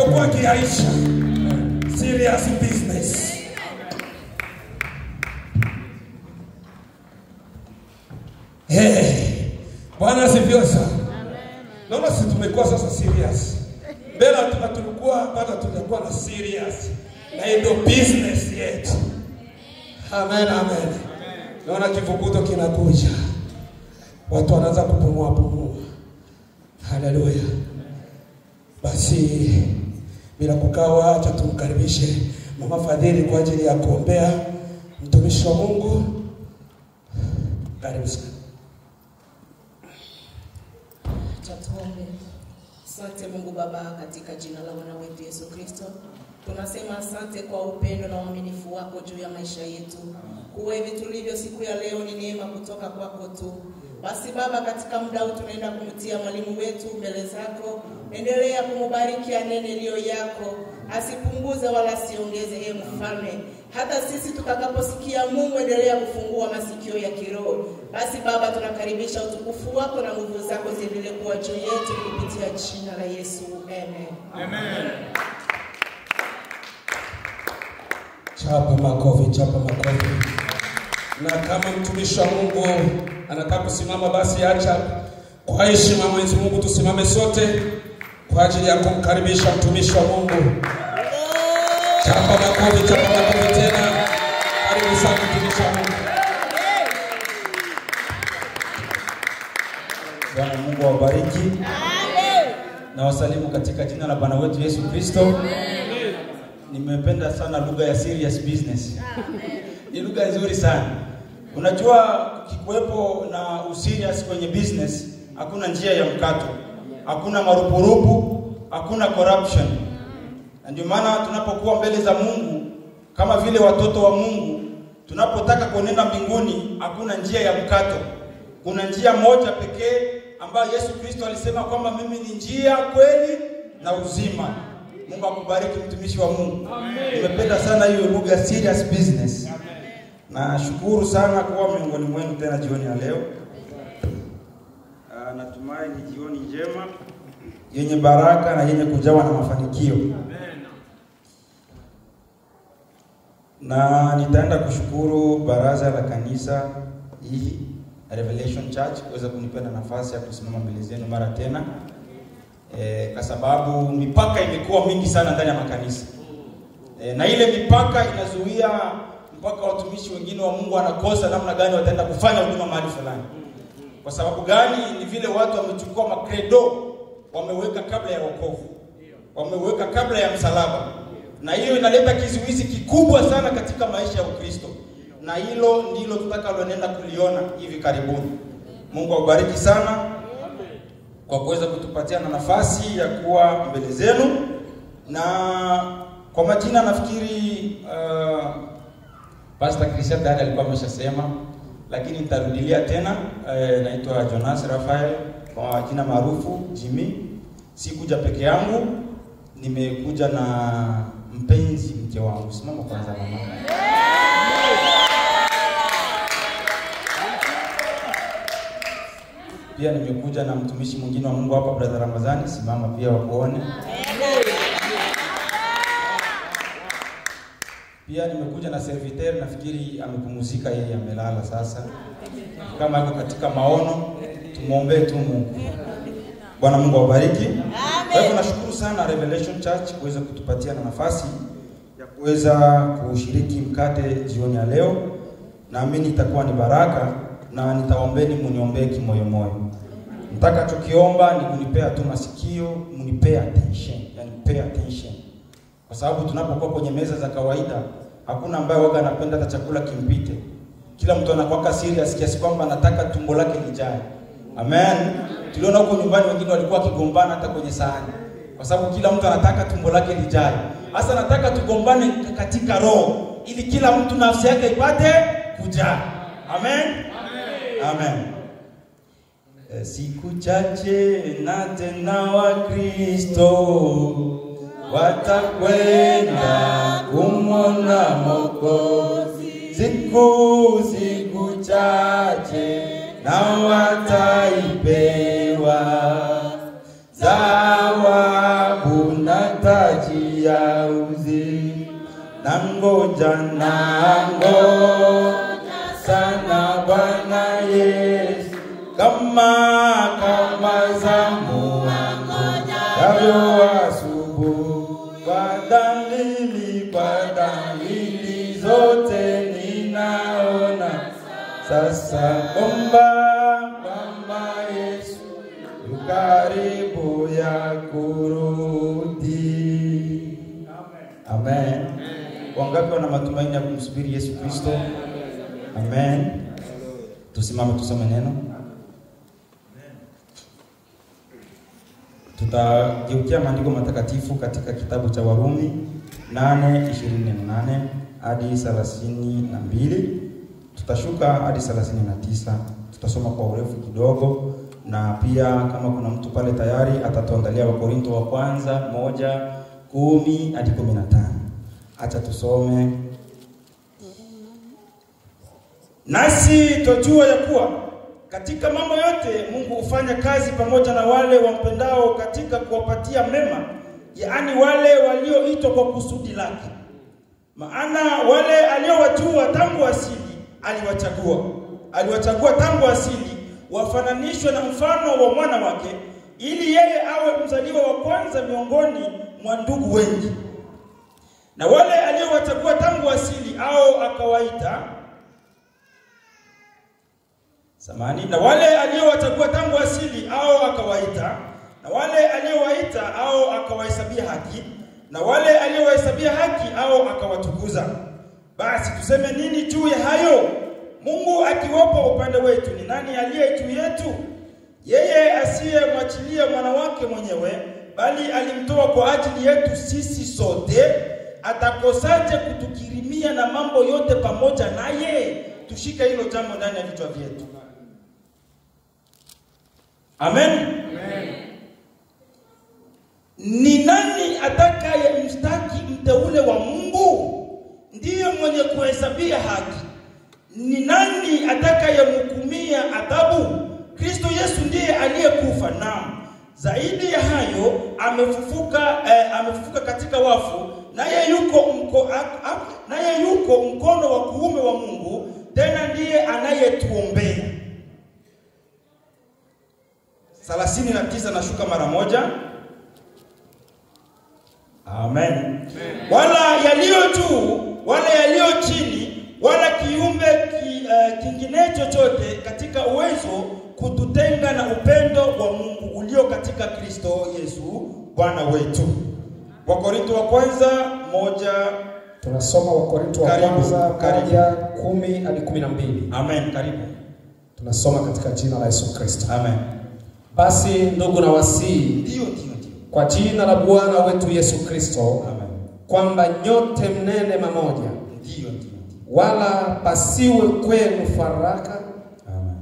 alipokuwa kiaisha. Serious business. Bwana asifiwe sana. Naona sisi tumekuwa sasa serious. Mbele tulikuwa bado tutakuwa na serious. Na ndio business yetu. Amen, amen. Naona kivukuto kinakuja. Watu wanaanza kupumua. Haleluya. Basi bila kukaa, acha tumkaribishe Mama Fadhili kwa ajili ya kuombea mtumishi wa Mungu. Karibu sana. Tuombe. Asante Mungu Baba, katika jina la Bwana wetu Yesu Kristo. Tunasema asante kwa upendo na uaminifu wako juu ya maisha yetu. Kuwa hivi tulivyo siku ya leo ni neema kutoka kwako tu. Basi Baba, katika muda huu tunaenda kumtia mwalimu wetu mbele zako. Endelea kumbariki anene iliyo yako. Asipunguze wala asiongeze, Mfalme. Hata sisi tutakaposikia Mungu, endelea kufungua masikio ya kiroho. Basi Baba, tunakaribisha utukufu wako na nguvu zako ziendelee kuwa juu yetu kupitia jina la Yesu. Amen. Amen. Chapa makofi. Na kama mtumishi wa Mungu anataka kusimama, basi acha kwa heshima Mwenyezi Mungu tusimame sote kwa ajili ya kumkaribisha mtumishi wa Mungu. Chapa makofi tena. Karibu sana mtumishi wa Mungu. Bwana Mungu awabariki. Amen. Na wasalimu katika jina la Bwana wetu Yesu Kristo. Amen. Nimependa sana lugha ya serious business. Amen. Ni lugha nzuri sana. Unajua kikuwepo na userious kwenye business, hakuna njia ya mkato. Hakuna marupurupu, hakuna corruption. Ndio maana tunapokuwa mbele za Mungu kama vile watoto wa Mungu, tunapotaka kuonana mbinguni, hakuna njia ya mkato. Kuna njia moja pekee ambayo Yesu Kristo alisema kwamba mimi ni njia, kweli na uzima. Mungu akubariki mtumishi wa Mungu. Nimependa sana hiyo lugha serious business. Na shukuru sana kuwa miongoni mwenu tena jioni ya leo. Natumai ni jioni njema yenye baraka na yenye kujawa na mafanikio. Na nitaenda kushukuru baraza la kanisa hii Revelation Church kuweza kunipenda nafasi ya kusimama mbele zenu mara tena. Kwa sababu mipaka imekuwa mingi sana ndani ya makanisa. Na ile mipaka inazuia mpaka watumishi wengine wa Mungu wanakosa namna gani wataenda kufanya huduma mahali fulani. Kwa sababu gani? Ni vile watu wamechukua makredo, wameweka kabla ya wokovu, wameweka kabla ya msalaba. Na hiyo inaleta kizuizi kikubwa sana katika maisha ya Ukristo. Na hilo ndilo tutakaloenda kuliona hivi karibuni. Mungu awabariki sana kwa kuweza kutupatia na nafasi ya kuwa mbele zenu. Na kwa majina nafikiri Pastor Christian Dada alikuwa ameshasema, lakini nitarudilia tena. Naitwa Jonas Rafael, kwa jina maarufu Jimmy. Sikuja peke yangu, nimekuja na mpenzi mke wangu. Simama kwanza mama. Pia nimekuja na mtumishi mwingine wa Mungu hapa, Brother Ramazani. Simama pia wakuone. Pia nimekuja na serviteur, nafikiri amepumzika, yeye amelala sasa. Kama yuko katika maono, tumuombe tu Mungu. Bwana Mungu awabariki. Kwa hivyo nashukuru sana Revelation Church kuweza kutupatia na nafasi ya kuweza kushiriki mkate jioni ya leo. Naamini itakuwa ni baraka, na nitaombeni muniombee kimoyomoyo. Nitakachokiomba ni kunipea tu masikio, munipea attention, yani pay attention. Kwa sababu tunapokuwa kwenye meza za kawaida, hakuna ambaye waga anapenda hata chakula kimpite. Kila mtu anakuwa serious kiasi kwamba anataka tumbo lake lijae. Amen. Tuliona huko nyumbani wengine walikuwa kigombana hata kwenye sahani. Kwa sababu kila mtu anataka tumbo lake lijae. Hasa nataka tugombane katika roho ili kila mtu nafsi yake ipate kujaa. Amen. Amen. Siku chache na tena wa Kristo watakwenda kumwona Mwokozi. Siku chache na wataipewa zawabu na taji ya uzima. Nangoja sana Bwana Yesu, kama zamu yavyo asubuhi. Kwa dalili zote ninaona sasa kwamba Yesu yu karibu ya kurudi. Amen. Wangapi wana matumaini ya kumsubiri Yesu Kristo? Amen. Tusimame tusome neno. Tutageukia maandiko matakatifu katika kitabu cha Warumi 8:28 hadi 32. Tutashuka hadi 39. Tutasoma kwa urefu kidogo, na pia kama kuna mtu pale tayari atatuandalia Wakorintho wa kwanza 1:10 hadi 15. Acha tusome. Nasi twajua ya kuwa katika mambo yote Mungu hufanya kazi pamoja na wale wampendao katika kuwapatia mema, yaani wale walioitwa kwa kusudi lake. Maana wale aliowajua tangu asili aliwachagua tangu asili wafananishwe na mfano wa mwana wake, ili yeye awe mzaliwa wa kwanza miongoni mwa ndugu wengi. Na wale aliowachagua tangu asili au akawaita na wale aliowachagua tangu asili au akawaita, na wale aliowaita au akawahesabia haki, na wale aliowahesabia haki au akawatukuza. Basi tuseme nini juu ya hayo? Mungu akiwapo upande wetu, ni nani aliye juu yetu? Yeye asiyemwachilia mwana wake mwenyewe, bali alimtoa kwa ajili yetu sisi sote, atakosaje kutukirimia na mambo yote pamoja naye? Tushike hilo jambo ndani ya vichwa vyetu. Amen. Amen. Ni nani atakaye mstaki mteule wa Mungu? Ndiye mwenye kuhesabia haki. Ni nani atakaye mhukumia adhabu? Kristo Yesu ndiye aliyekufa, naam, zaidi ya hayo amefufuka katika wafu, naye yuko mkono wa kuume wa Mungu, tena ndiye anayetuombea. 39 nashuka mara moja. Amen. Wala yaliyo juu wala yaliyo chini wala kiumbe kingine chochote katika uwezo kututenga na upendo wa Mungu ulio katika Kristo Yesu Bwana wetu. Wakorintho wa kwanza 1. Tunasoma Wakorintho wa kwanza 1:10 hadi 12. Amen. Karibu. Tunasoma katika jina la Yesu Kristo. Amen. Basi ndugu na wasii, ndio kwa jina la Bwana wetu Yesu Kristo, kwamba nyote mnene mamoja, ndio wala pasiwe kwenu faraka,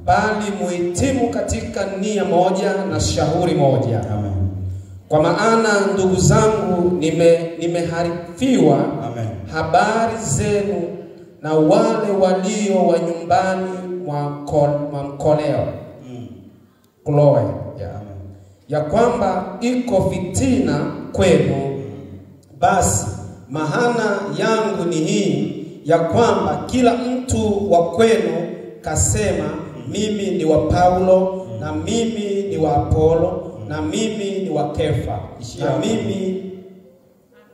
bali muhitimu katika nia moja na shauri moja. Amen. Kwa maana ndugu zangu, nimeharifiwa habari zenu na wale walio wa nyumbani mwa mkoleo Chloe, ya kwamba iko fitina kwenu. Basi mahana yangu ni hii, ya kwamba kila mtu wa kwenu kasema, mimi ni wa Paulo, na mimi ni wa Apolo, na mimi ni wa Kefa, na mimi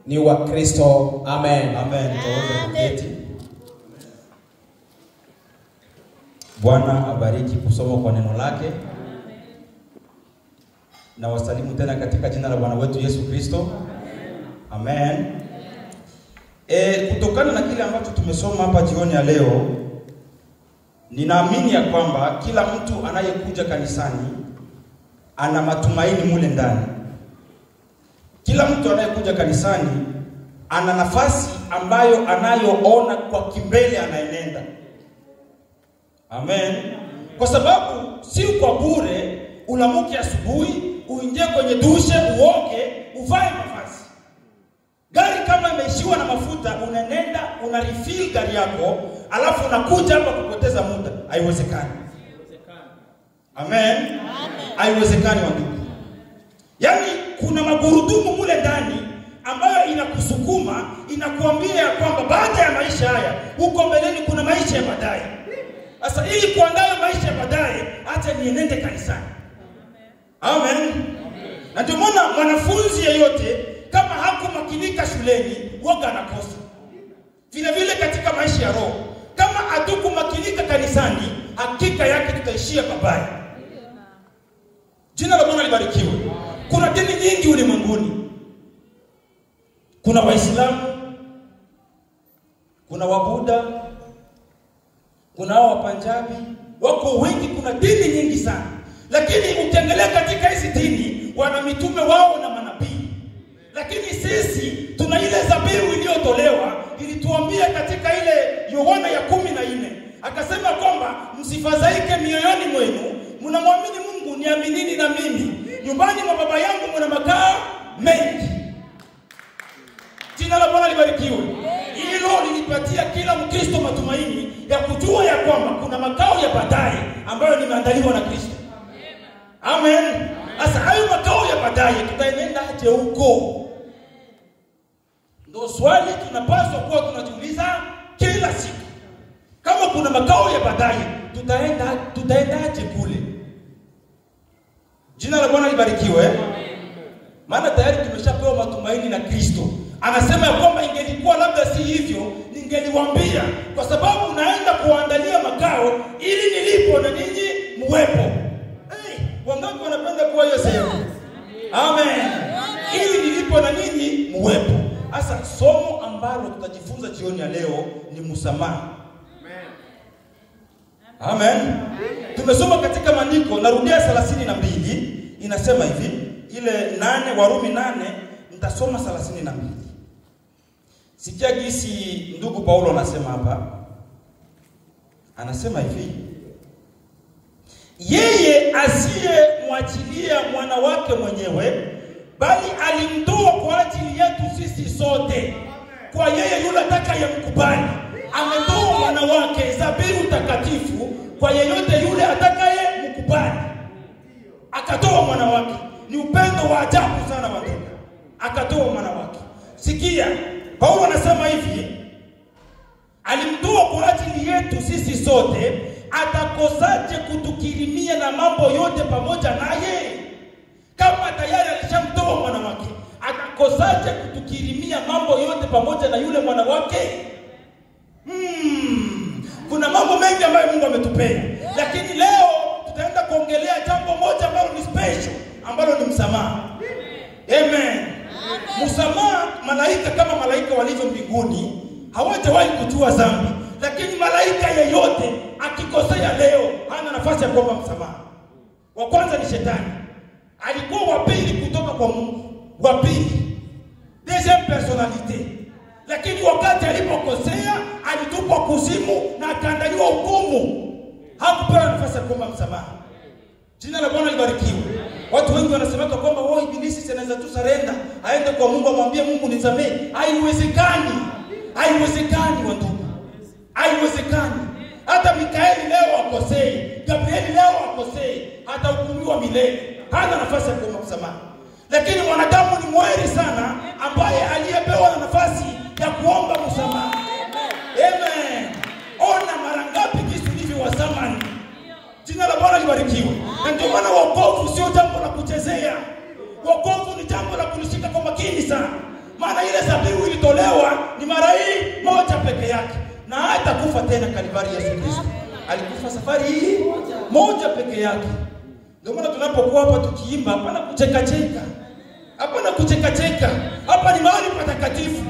ni wa Kristo. Amen. Amen. Tuweze kuketi. Bwana abariki kusoma kwa neno lake. Na wasalimu tena katika jina la Bwana wetu Yesu Kristo. Amen. Kutokana na kile ambacho tumesoma hapa jioni ya leo, ninaamini ya kwamba kila mtu anayekuja kanisani ana matumaini mule ndani. Kila mtu anayekuja kanisani ana nafasi ambayo anayoona kwa kimbele anaenenda. Amen. Kwa sababu si kwa bure ulamuke asubuhi, uingie kwenye dushe, uoge, uvae mavazi. Gari kama imeishiwa na mafuta, unanenda una refill gari yako, alafu unakuja hapa kupoteza muda. Haiwezekani. Amen. Haiwezekani wandugu. Yaani kuna magurudumu mule ndani ambayo inakusukuma, inakuambia kwamba baada ya maisha haya huko mbeleni kuna maisha ya baadaye. Sasa ili kuandaa maisha ya baadaye, acha nienende kanisani. Amen. Na ndio maana mwanafunzi yeyote kama hakumakinika shuleni waga anakosa. Vile vile katika maisha ya roho, kama hatukumakinika kanisani, hakika yake tutaishia babaya. Jina la Bwana libarikiwe. Kuna dini nyingi ulimwenguni. Kuna Waislamu, kuna Wabuddha, kuna wa Punjabi, wako wengi, kuna dini nyingi sana. Lakini ukiangalia katika hizi dini, wana mitume wao na manabii. Lakini sisi tuna ile zabihu iliyotolewa, ilituambia katika ile Yohana ya 14, akasema kwamba msifadhaike mioyoni mwenu, mnamwamini Mungu, niaminini na mimi. Nyumbani mwa Baba yangu mna makao mengi. Jina la Bwana libarikiwe. Hilo lilipatia kila Mkristo matumaini ya kujua ya kwamba kuna makao ya baadaye ambayo nimeandaliwa na Kristo. Amen. Sasa hayo makao ya baadaye tutaenda aje huko? Ndio swali tunapaswa kuwa tunajiuliza kila siku. Kama kuna makao ya baadaye, tutaenda aje kule? Jina la Bwana libarikiwe. Maana tayari tumeshapewa matumaini na Kristo. Anasema ya kwamba ingelikuwa labda si hivyo, ningeliwaambia, kwa sababu naenda kuandalia makao ili nilipo na ninyi muwepo. Wangapi wanapenda kuwa hiyo sehemu? Amen. Ili nilipo na ninyi muwepo. Sasa somo ambalo tutajifunza jioni ya leo ni msamaha. Amen. Tumesoma katika maandiko, narudia 32, inasema hivi, ile 8 Warumi 8, nitasoma 32. Sikia gisi ndugu Paulo anasema hapa. Anasema hivi: yeye asiyemwachilia mwana wake mwenyewe, bali alimtoa kwa ajili yetu sisi sote. Kwa yeye yule atakayemkubali, ametoa mwana wake dhabihu takatifu kwa yeyote yule atakayemkubali. Akatoa mwana wake. Ni upendo wa ajabu sana watu. Akatoa mwana wake. Sikia, Paulo anasema hivi, alimtoa kwa ajili yetu sisi sote, atakosaje kutukirimia na mambo yote pamoja naye? Kama tayari alishamtoa mwana wake, atakosaje kutukirimia mambo yote pamoja na yule mwana wake? Kuna mambo mengi ambayo Mungu ametupea, lakini leo tutaenda kuongelea jambo moja ambalo ni special, ambalo ni msamaha. Amen. Msamaha, malaika kama malaika walivyo mbinguni hawajawahi kujua dhambi, lakini malaika yeyote akikosea leo hana nafasi ya kuomba msamaha. Wa kwanza ni shetani. Alikuwa wa pili kutoka kwa Mungu, wa pili, deuxième personnalité. Lakini wakati alipokosea alitupwa kuzimu na akaandaliwa hukumu. Hakupewa nafasi ya kuomba msamaha. Jina la Bwana libarikiwe. Watu wengi wanasema kwamba wao ibilisi anaweza tu surrender, aende kwa Mungu amwambie Mungu nisamee. Haiwezekani. Haiwezekani watu. Haiwezekani. Hata Mikaeli leo akosei, Gabrieli leo akosei, hata hukumiwa milele. Hana nafasi ya kuomba msamaha. Lakini mwanadamu ni mweri sana ambaye aliyepewa na nafasi ya kuomba msamaha. Amen. Ona mara ngapi Yesu ndivyo wa zamani. Jina la Bwana libarikiwe. Na ndio maana wokovu sio jambo la kuchezea. Wokovu ni jambo la kulishika kwa makini sana. Maana ile dhabihu ilitolewa ni mara hii moja peke yake. Na hata kufa tena Kalvari. Yesu Kristo alikufa safari hii moja peke yake. Ndio maana tunapokuwa hapa tukiimba, hapana kucheka cheka. Hapana kucheka cheka. Hapa ni mahali patakatifu.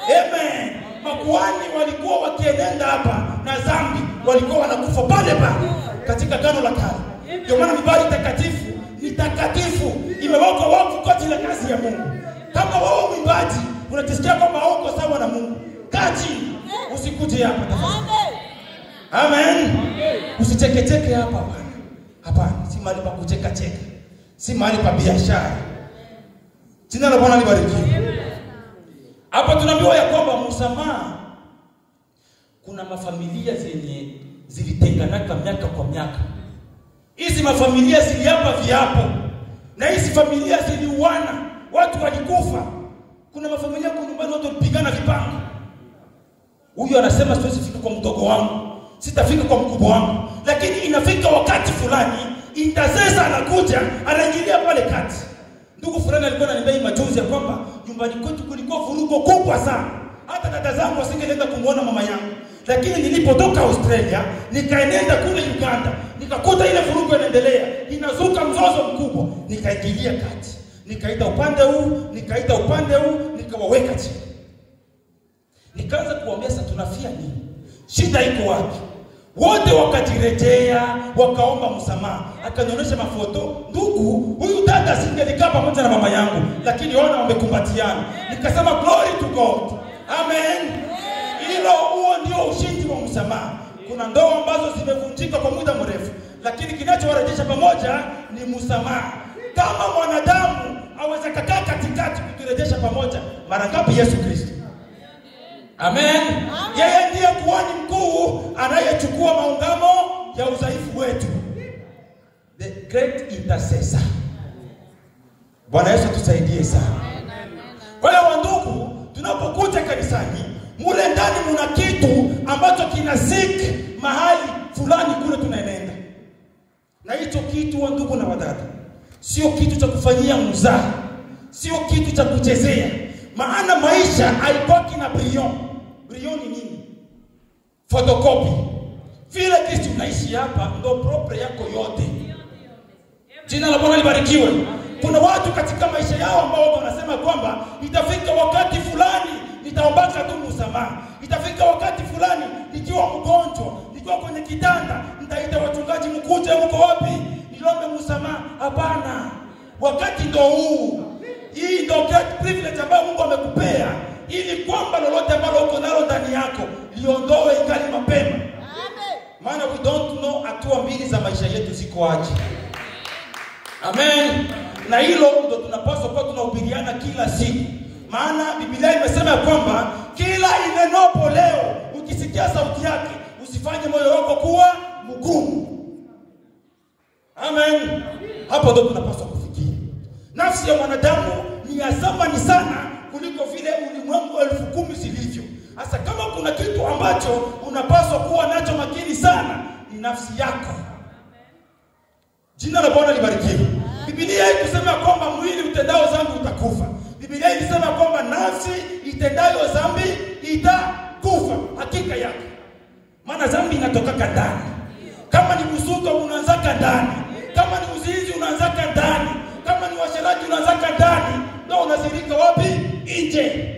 Amen. Makuhani walikuwa wakienenda hapa na dhambi, walikuwa wanakufa pale pale katika Agano la Kale. Ndio maana mibali takatifu ni takatifu, imewekwa wakfu kwa ajili ya kazi ya Mungu. Kama wewe mwimbaji unajisikia kwamba hauko sawa na Mungu, kaa chini, usikuje hapa tafadhali. Amen. Usichekecheke hapa bwana. Hapana, si mahali pa kucheka cheka. Si mahali pa biashara. Jina la Bwana libarikiwe. Hapa tunaambiwa ya kwamba msamaha, kuna mafamilia zenye zilitenganaka miaka kwa miaka. Hizi mafamilia ziliapa viapo, na hizi familia ziliuana, watu walikufa. Kuna mafamilia kwa nyumbani watu walipigana vipanga. Huyu anasema siwezi fika kwa mdogo wangu, sitafika kwa mkubwa wangu. Lakini inafika wakati fulani, intercessor anakuja, anaingilia pale kati. Ndugu fulani alikuwa ananiambia majuzi ya kwamba nyumbani kwetu kulikuwa vurugo kubwa sana. Hata dada zangu wasingeenda kumuona mama yangu. Lakini nilipotoka Australia, nikaenda kule Uganda, nikakuta ile vurugo inaendelea, inazuka mzozo mkubwa, nikaingilia kati. Nikaita upande huu, nikaita upande huu, nikawaweka chini. Nikaanza kuambia sasa tunafia nini? Shida iko wapi? Wote wakajirejea, wakaomba msamaha. Akanionyesha mafoto, ndugu, huyu dada singelikaa pamoja na mama yangu, lakini ona wamekumbatiana. Nikasema glory to God. Amen. Huo ndio ushindi wa msamaha. Kuna ndoa ambazo zimevunjika kwa muda mrefu, lakini kinachowarejesha pamoja ni msamaha. Kama mwanadamu aweza kukaa katikati kuturejesha pamoja, mara ngapi Yesu Kristo? Amen. Yeye ndiye kuhani mkuu anayechukua maungamo ya udhaifu wetu. The great intercessor. Bwana Yesu tusaidie sana. Kwa hiyo wandugu, tunapokuja kanisani, mule ndani muna kitu ambacho kinasik mahali fulani kule tunaenenda. Na hicho kitu wandugu na wadada, sio kitu cha kufanyia mzaha, sio kitu cha kuchezea. Maana maisha haibaki na brilliant. Brilliant ni nini? Photocopy. Vile kitu unaishi hapa ndo proper yako yote. Jina la Bwana libarikiwe. Kuna watu katika maisha yao ambao wanasema kwamba itafika wakati fulani nitaombaka tu msamaha. Itafika wakati fulani nikiwa mgonjwa, nikiwa kwenye kitanda, nitaita wachungaji mkuje, uko wapi? Niombe msamaha. Hapana. Wakati ndo huu. Hii ndio great privilege ambayo Mungu amekupea, ili kwamba lolote ambalo uko nalo ndani yako liondoe ingali mapema. Amen. Maana we don't know hatua mbili za maisha yetu ziko aje. Amen. Na hilo ndio tunapaswa kuwa tunahubiriana kila siku. Maana Biblia imesema kwamba kila inenapo leo ukisikia sauti yake usifanye moyo wako kuwa mgumu. Amen. Hapo ndio tunapaswa kufikia. Nafsi ya mwanadamu ni ya thamani sana kuliko vile ulimwengu 10,000 zilivyo. Hasa kama kuna kitu ambacho unapaswa kuwa nacho makini sana, ni nafsi yako. Jina la Bwana libarikiwe. Biblia inasema kwamba mwili utendao dhambi utakufa. Biblia inasema kwamba nafsi itendayo dhambi itakufa. Hakika yake. Maana dhambi inatoka ndani. Kama ni kusuka unaanzaka ndani. Kama ni uzinzi unaanzaka ndani. Kama ni uasherati unaanzaka ndani. Ndio unazirika wapi? Nje.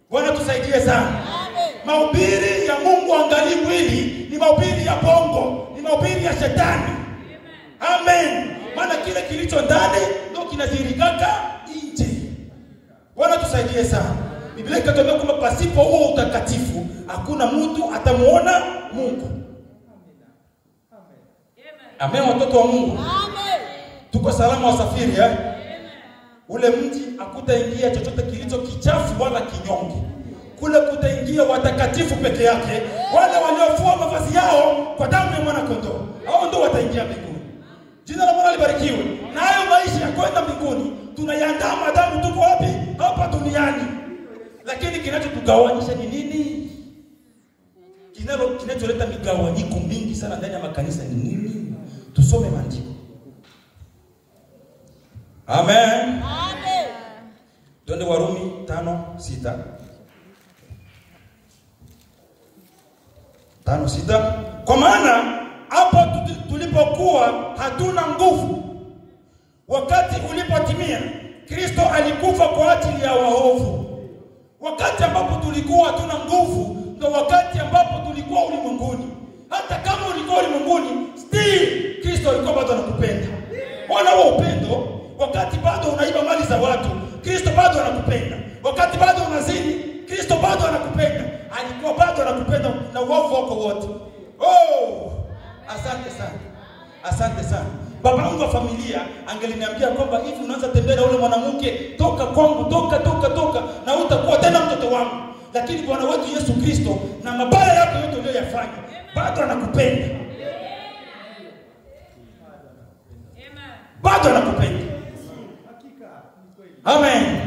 Bwana tusaidie sana. Mahubiri ya Mungu angalii mwili, ni mahubiri ya bongo, ni mahubiri ya shetani. Amen. Maana kile kilicho ndani ndio kinadhihirika nje. Bwana tusaidie sana. Biblia inatuambia kwamba pasipo huo utakatifu hakuna mtu atamuona Mungu. Amen. Watoto wa Mungu. Amen. Tuko salama wasafiri Ule mji hakutaingia chochote kilicho kichafu wala kinyonge. Kule kutaingia watakatifu peke yake, wale waliofua mavazi yao kwa damu ya mwana kondoo. Hao ndio wataingia mbinguni. Jina la Bwana libarikiwe. Na hayo maisha ya kwenda mbinguni tunayaandaa madamu tuko wapi? Hapa duniani. Lakini kinachotugawanyisha ni nini? Kinacholeta migawanyiko mingi sana ndani ya makanisa ni nini? Tusome maandiko. Amen. Amen. Twende Warumi 5:6. 5:6. Kwa maana hapo tulipokuwa hatuna nguvu, wakati ulipotimia, Kristo alikufa kwa ajili ya waovu. Wakati ambapo tulikuwa hatuna nguvu ndio wakati ambapo tulikuwa ulimwenguni. Hata kama ulikuwa ulimwenguni, still Kristo alikuwa bado anakupenda. Ona huo upendo. Wakati bado unaiba mali za watu, Kristo bado anakupenda. Wakati bado unazini, Kristo bado anakupenda. Alikuwa bado anakupenda na uovu wako wote. Asante sana. Asante sana. Baba wangu wa familia angeliniambia kwamba hivi unaanza tembea na ule mwanamke, toka kwangu, toka na utakuwa tena mtoto wangu. Lakini Bwana wetu Yesu Kristo na mabaya yako yote uliyofanya, bado anakupenda. Bado anakupenda. Amen.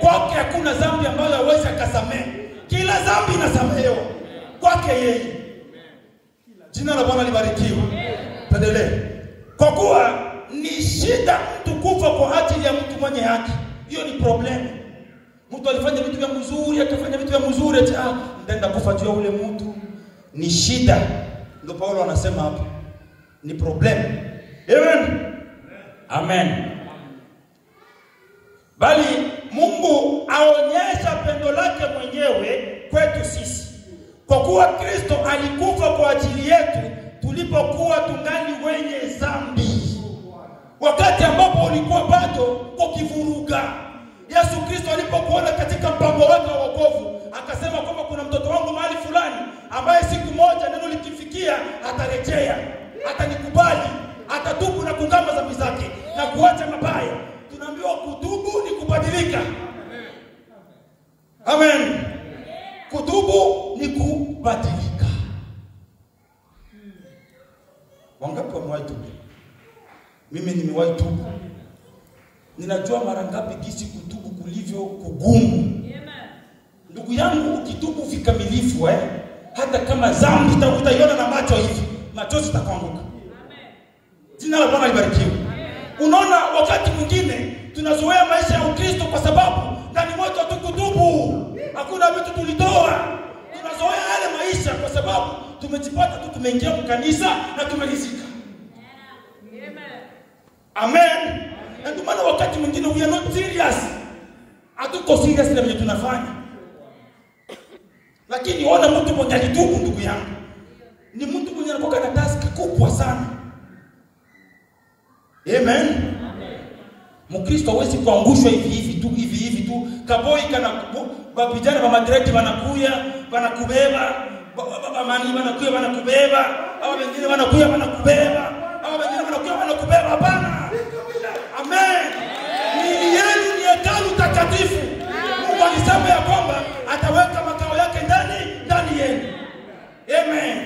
kwake hakuna dhambi ambayo hawezi akasamehe. Kila dhambi inasamehewa kwake yeye. Jina la Bwana libarikiwe. Tuendelee. Kwa kuwa ni shida mtu kufa kwa ajili ya mtu mwenye haki. Hiyo ni problem. Mtu alifanya vitu vya mzuri, akafanya vitu vya mzuri, nitaenda kufa juu ya ule mtu. Ni shida. Ndio Paulo anasema hapa. Ni problem. Amen. Amen. Bali Mungu aonyesha pendo lake mwenyewe kwetu sisi. Kwa kuwa Kristo alikufa kwa ajili yetu tulipokuwa tungali wenye dhambi. Wakati ambapo ulikuwa bado ukivuruga. Yesu Kristo alipokuona katika mpango wake wa wokovu, akasema kwamba kuna mtoto wangu mahali fulani ambaye siku moja neno likifikia atarejea, atanikubali, atatubu na kungama dhambi zake na kuacha mabaya. Tunaambiwa kutubu ni kubadilika. Amen. Kutubu ni kubadilika. Wangapi wamewahi tubu? Mimi nimewahi tubu. Ninajua mara ngapi jinsi kutubu kulivyo kugumu. Ndugu yangu, ukitubu vikamilifu hata kama dhambi utaiona na macho hivi, machozi yatakuanguka. Jina la Bwana libarikiwe. Unaona, wakati mwingine tunazoea maisha ya Ukristo kwa sababu ndani mwetu hatukutubu. Hakuna vitu tulitoa. Tunazoea yale maisha kwa sababu tumejipata tu tumeingia kwa kanisa na tumelizika. Amen. Ndio maana wakati mwingine we are not serious. Hatuko serious na vile tunafanya. Lakini ona mtu mmoja alitubu, ndugu yangu. Ni mtu mwenye anakuwa na task kubwa sana. Amen. Mkristo hawezi kuangushwa hivi tu. Kaboi kana vijana wa madirect wanakuya, wanakubeba, mani wanakuya wanakubeba, au wengine wanakuya wanakubeba, au wengine wanakuya wanakubeba. Hapana. Amen. Miili yenu ni hekalu takatifu. Mungu alisema ya kwamba ataweka makao yake ndani yenu. Amen.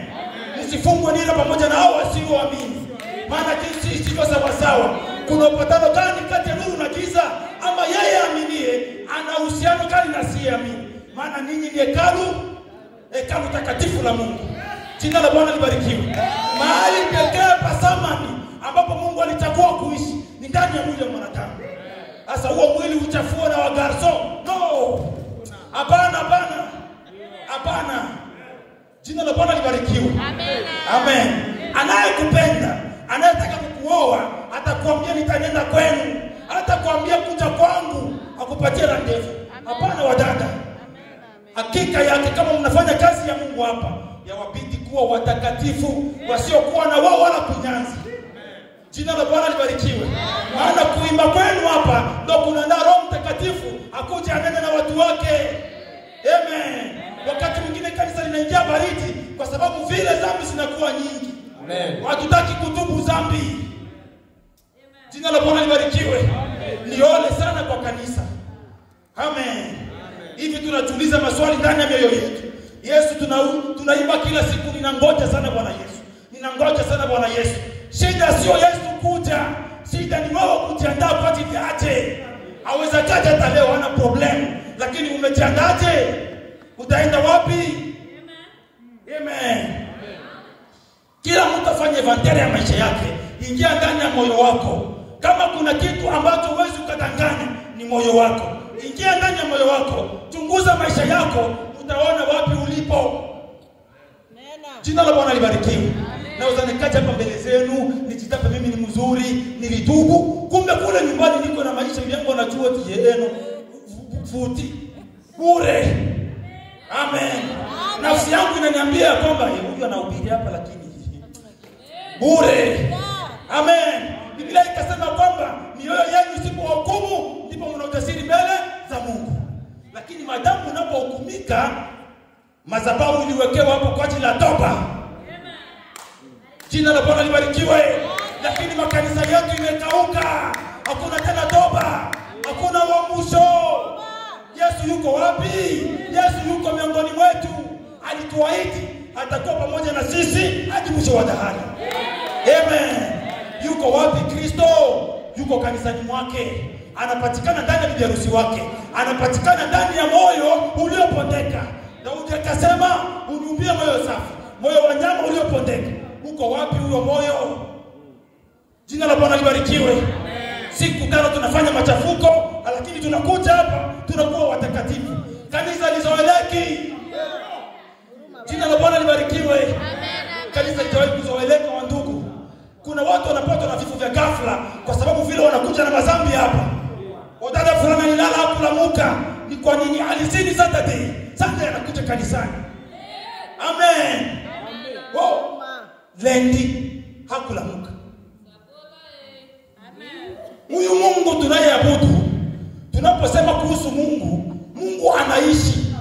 Msifungwe nira pamoja na hao wasioamini. Maana jinsi sivyo sawa. Kuna upatano gani kati ya nuru na giza? Ama yeye aaminie ana uhusiano gani na asiyeamini? Maana ninyi ni hekalu takatifu la Mungu. Jina la Bwana libarikiwe. Mahali pekee pa thamani ambapo Mungu alichagua kuishi ni ndani ya mwili wa mwanadamu. Sasa huo mwili uchafua na wagarso? No. Hapana. Jina la Bwana libarikiwe. Amen. Anayekupenda, anayetaka kukuoa, atakwambia nitaenda kwenu. Hatakwambia kuja kwangu akupatie randevu. Hapana wadada. Hakika yake kama mnafanya kazi ya Mungu hapa, yawabidi kuwa watakatifu, wasiokuwa na wao wala kunyanzi. Jina la Bwana libarikiwe. Maana kuimba kwenu hapa ndio kunaandaa Roho Mtakatifu akuje anene na watu wake. Amen. Wakati mwingine kanisa linaingia baridi kwa sababu vile dhambi zinakuwa nyingi. Amen. Hatutaki kutubu dhambi. Jina la Bwana libarikiwe. Ni ole sana kwa kanisa. Amen. Hivi tunajiuliza maswali ndani ya mioyo yetu. Yesu tunaimba kila siku, ninangoja sana Bwana Yesu. Ninangoja sana Bwana Yesu. Shida sio Yesu kuja. Shida ni wewe kujiandaa kwa ajili yake. Haweza kaja hata leo, hana problem. Lakini umejiandaje? Utaenda wapi? Amen. Kila mtu afanye inventaire ya maisha yake. Ingia ndani ya moyo wako. Kama kuna kitu ambacho huwezi ukadanganya, ni moyo wako. Ingia ndani ya moyo wako. Chunguza maisha yako, utaona wapi ulipo. Jina la Bwana libarikiwe. Naweza nikaja hapa mbele zenu, nijitape mimi ni mzuri, nilitubu. Kumbe kule nyumbani niko na maisha yangu anajua tieno futi bure. Amen. Nafsi yangu inaniambia kwamba huyu anahubiri hapa lakini bure. Amen. Biblia ikasema kwamba mioyo yenu isipohukumu ndipo mna ujasiri mbele za Mungu. Lakini madamu unapohukumika, madhabahu iliwekewa hapo kwa ajili ya toba. Jina la Bwana libarikiwe. Lakini makanisa yetu imekauka. Hakuna tena toba. Hakuna uamsho. Yesu yuko wapi? Yesu yuko miongoni mwetu. Alituahidi atakuwa pamoja na sisi hadi mwisho wa dahari. Amen. Yuko wapi Kristo? Yuko kanisani mwake. anapatikana ndani ya bibi harusi wake, anapatikana ndani ya moyo uliopondeka. Daudi akasema, uniumbie moyo safi, moyo wa nyama uliopondeka. Uko wapi huyo moyo? Jina la Bwana libarikiwe. Siku 5 tunafanya machafuko, lakini tunakuja hapa tunakuwa watakatifu. Kanisa lizoeleki. Jina la Bwana libarikiwe. Kanisa lizoeleki kuzoeleka wa ndugu. Kuna watu wanapata na vifo vya ghafla kwa sababu vile wanakuja na mazambi hapa. Wadada fulani nilala hakulamuka. Ni kwa nini? Alizini Saturday. Sunday anakuja kanisani. Amen. Wow. Lendi hakulamuka. Huyu Mungu tunayeabudu, tunaposema kuhusu Mungu, Mungu anaishi.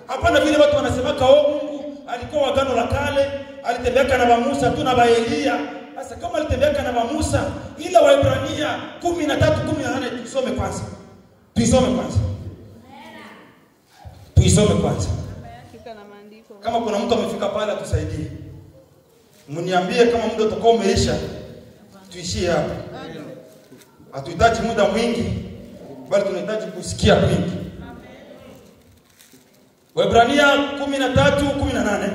Hapana vile watu wanasemaka Mungu alikuwa agano la kale, alitembea na Musa tu na Elia. Sasa kama alitembea na Musa, ila Waebrania 13:18 tusome kwanza. Tuisome kwanza. Kama kuna mtu amefika pale atusaidie. Mniambie kama muda utakao umeisha. Tuishie hapa. Hatuhitaji muda mwingi, bali tunahitaji kusikia kwingi. Waebrania 13:18.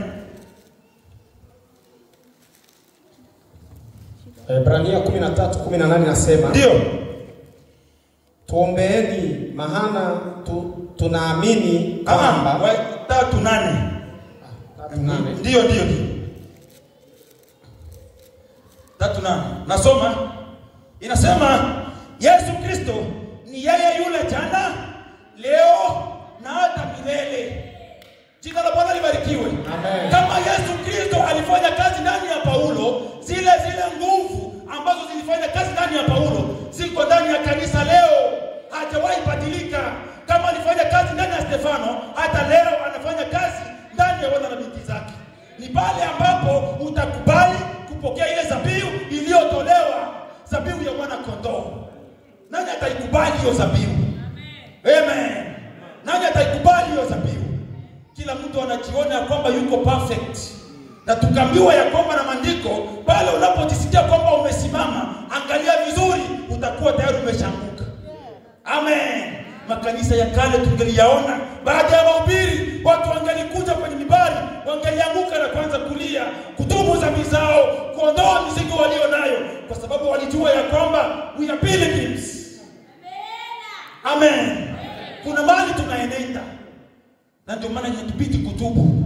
Waebrania 13:18 nasema, ndio. Tuombeeni maana tunaamini kwamba 3:8. Ndio. 3:8. Nasoma. Inasema Yesu Kristo ni yeye yule jana, leo na hata milele. Jina la Bwana libarikiwe. Amen. Kama Yesu Kristo alifanya kazi ndani ya Paulo, zile nguvu ambazo zilifanya kazi ndani ya Paulo ziko ndani ya kanisa leo. Hajawahi badilika. Kama alifanya kazi ndani ya Stefano, hata leo anafanya kazi ndani ya wana na binti zake. Ni pale ambapo utakubali kupokea ile zabihu iliyotolewa, zabihu ya mwana kondoo. Nani ataikubali hiyo zabihu? Amen. Nani ataikubali hiyo zabihu? Kila mtu anajiona kwamba yuko perfect. Na tukambiwa ya kwamba na maandiko, pale unapojisikia kwamba umesimama, angalia vizuri, utakuwa tayari umeshanguka. Amen. Makanisa ya kale tungeliyaona, baada ya mahubiri watu wangelikuja kwenye mibari, wangelianguka na kuanza kulia, kutubu dhambi zao, kuondoa mizigo walio nayo, kwa sababu walijua ya kwamba we are pilgrims. Amen. Kuna mahali tunaenenda, na ndio maana inatubidi kutubu.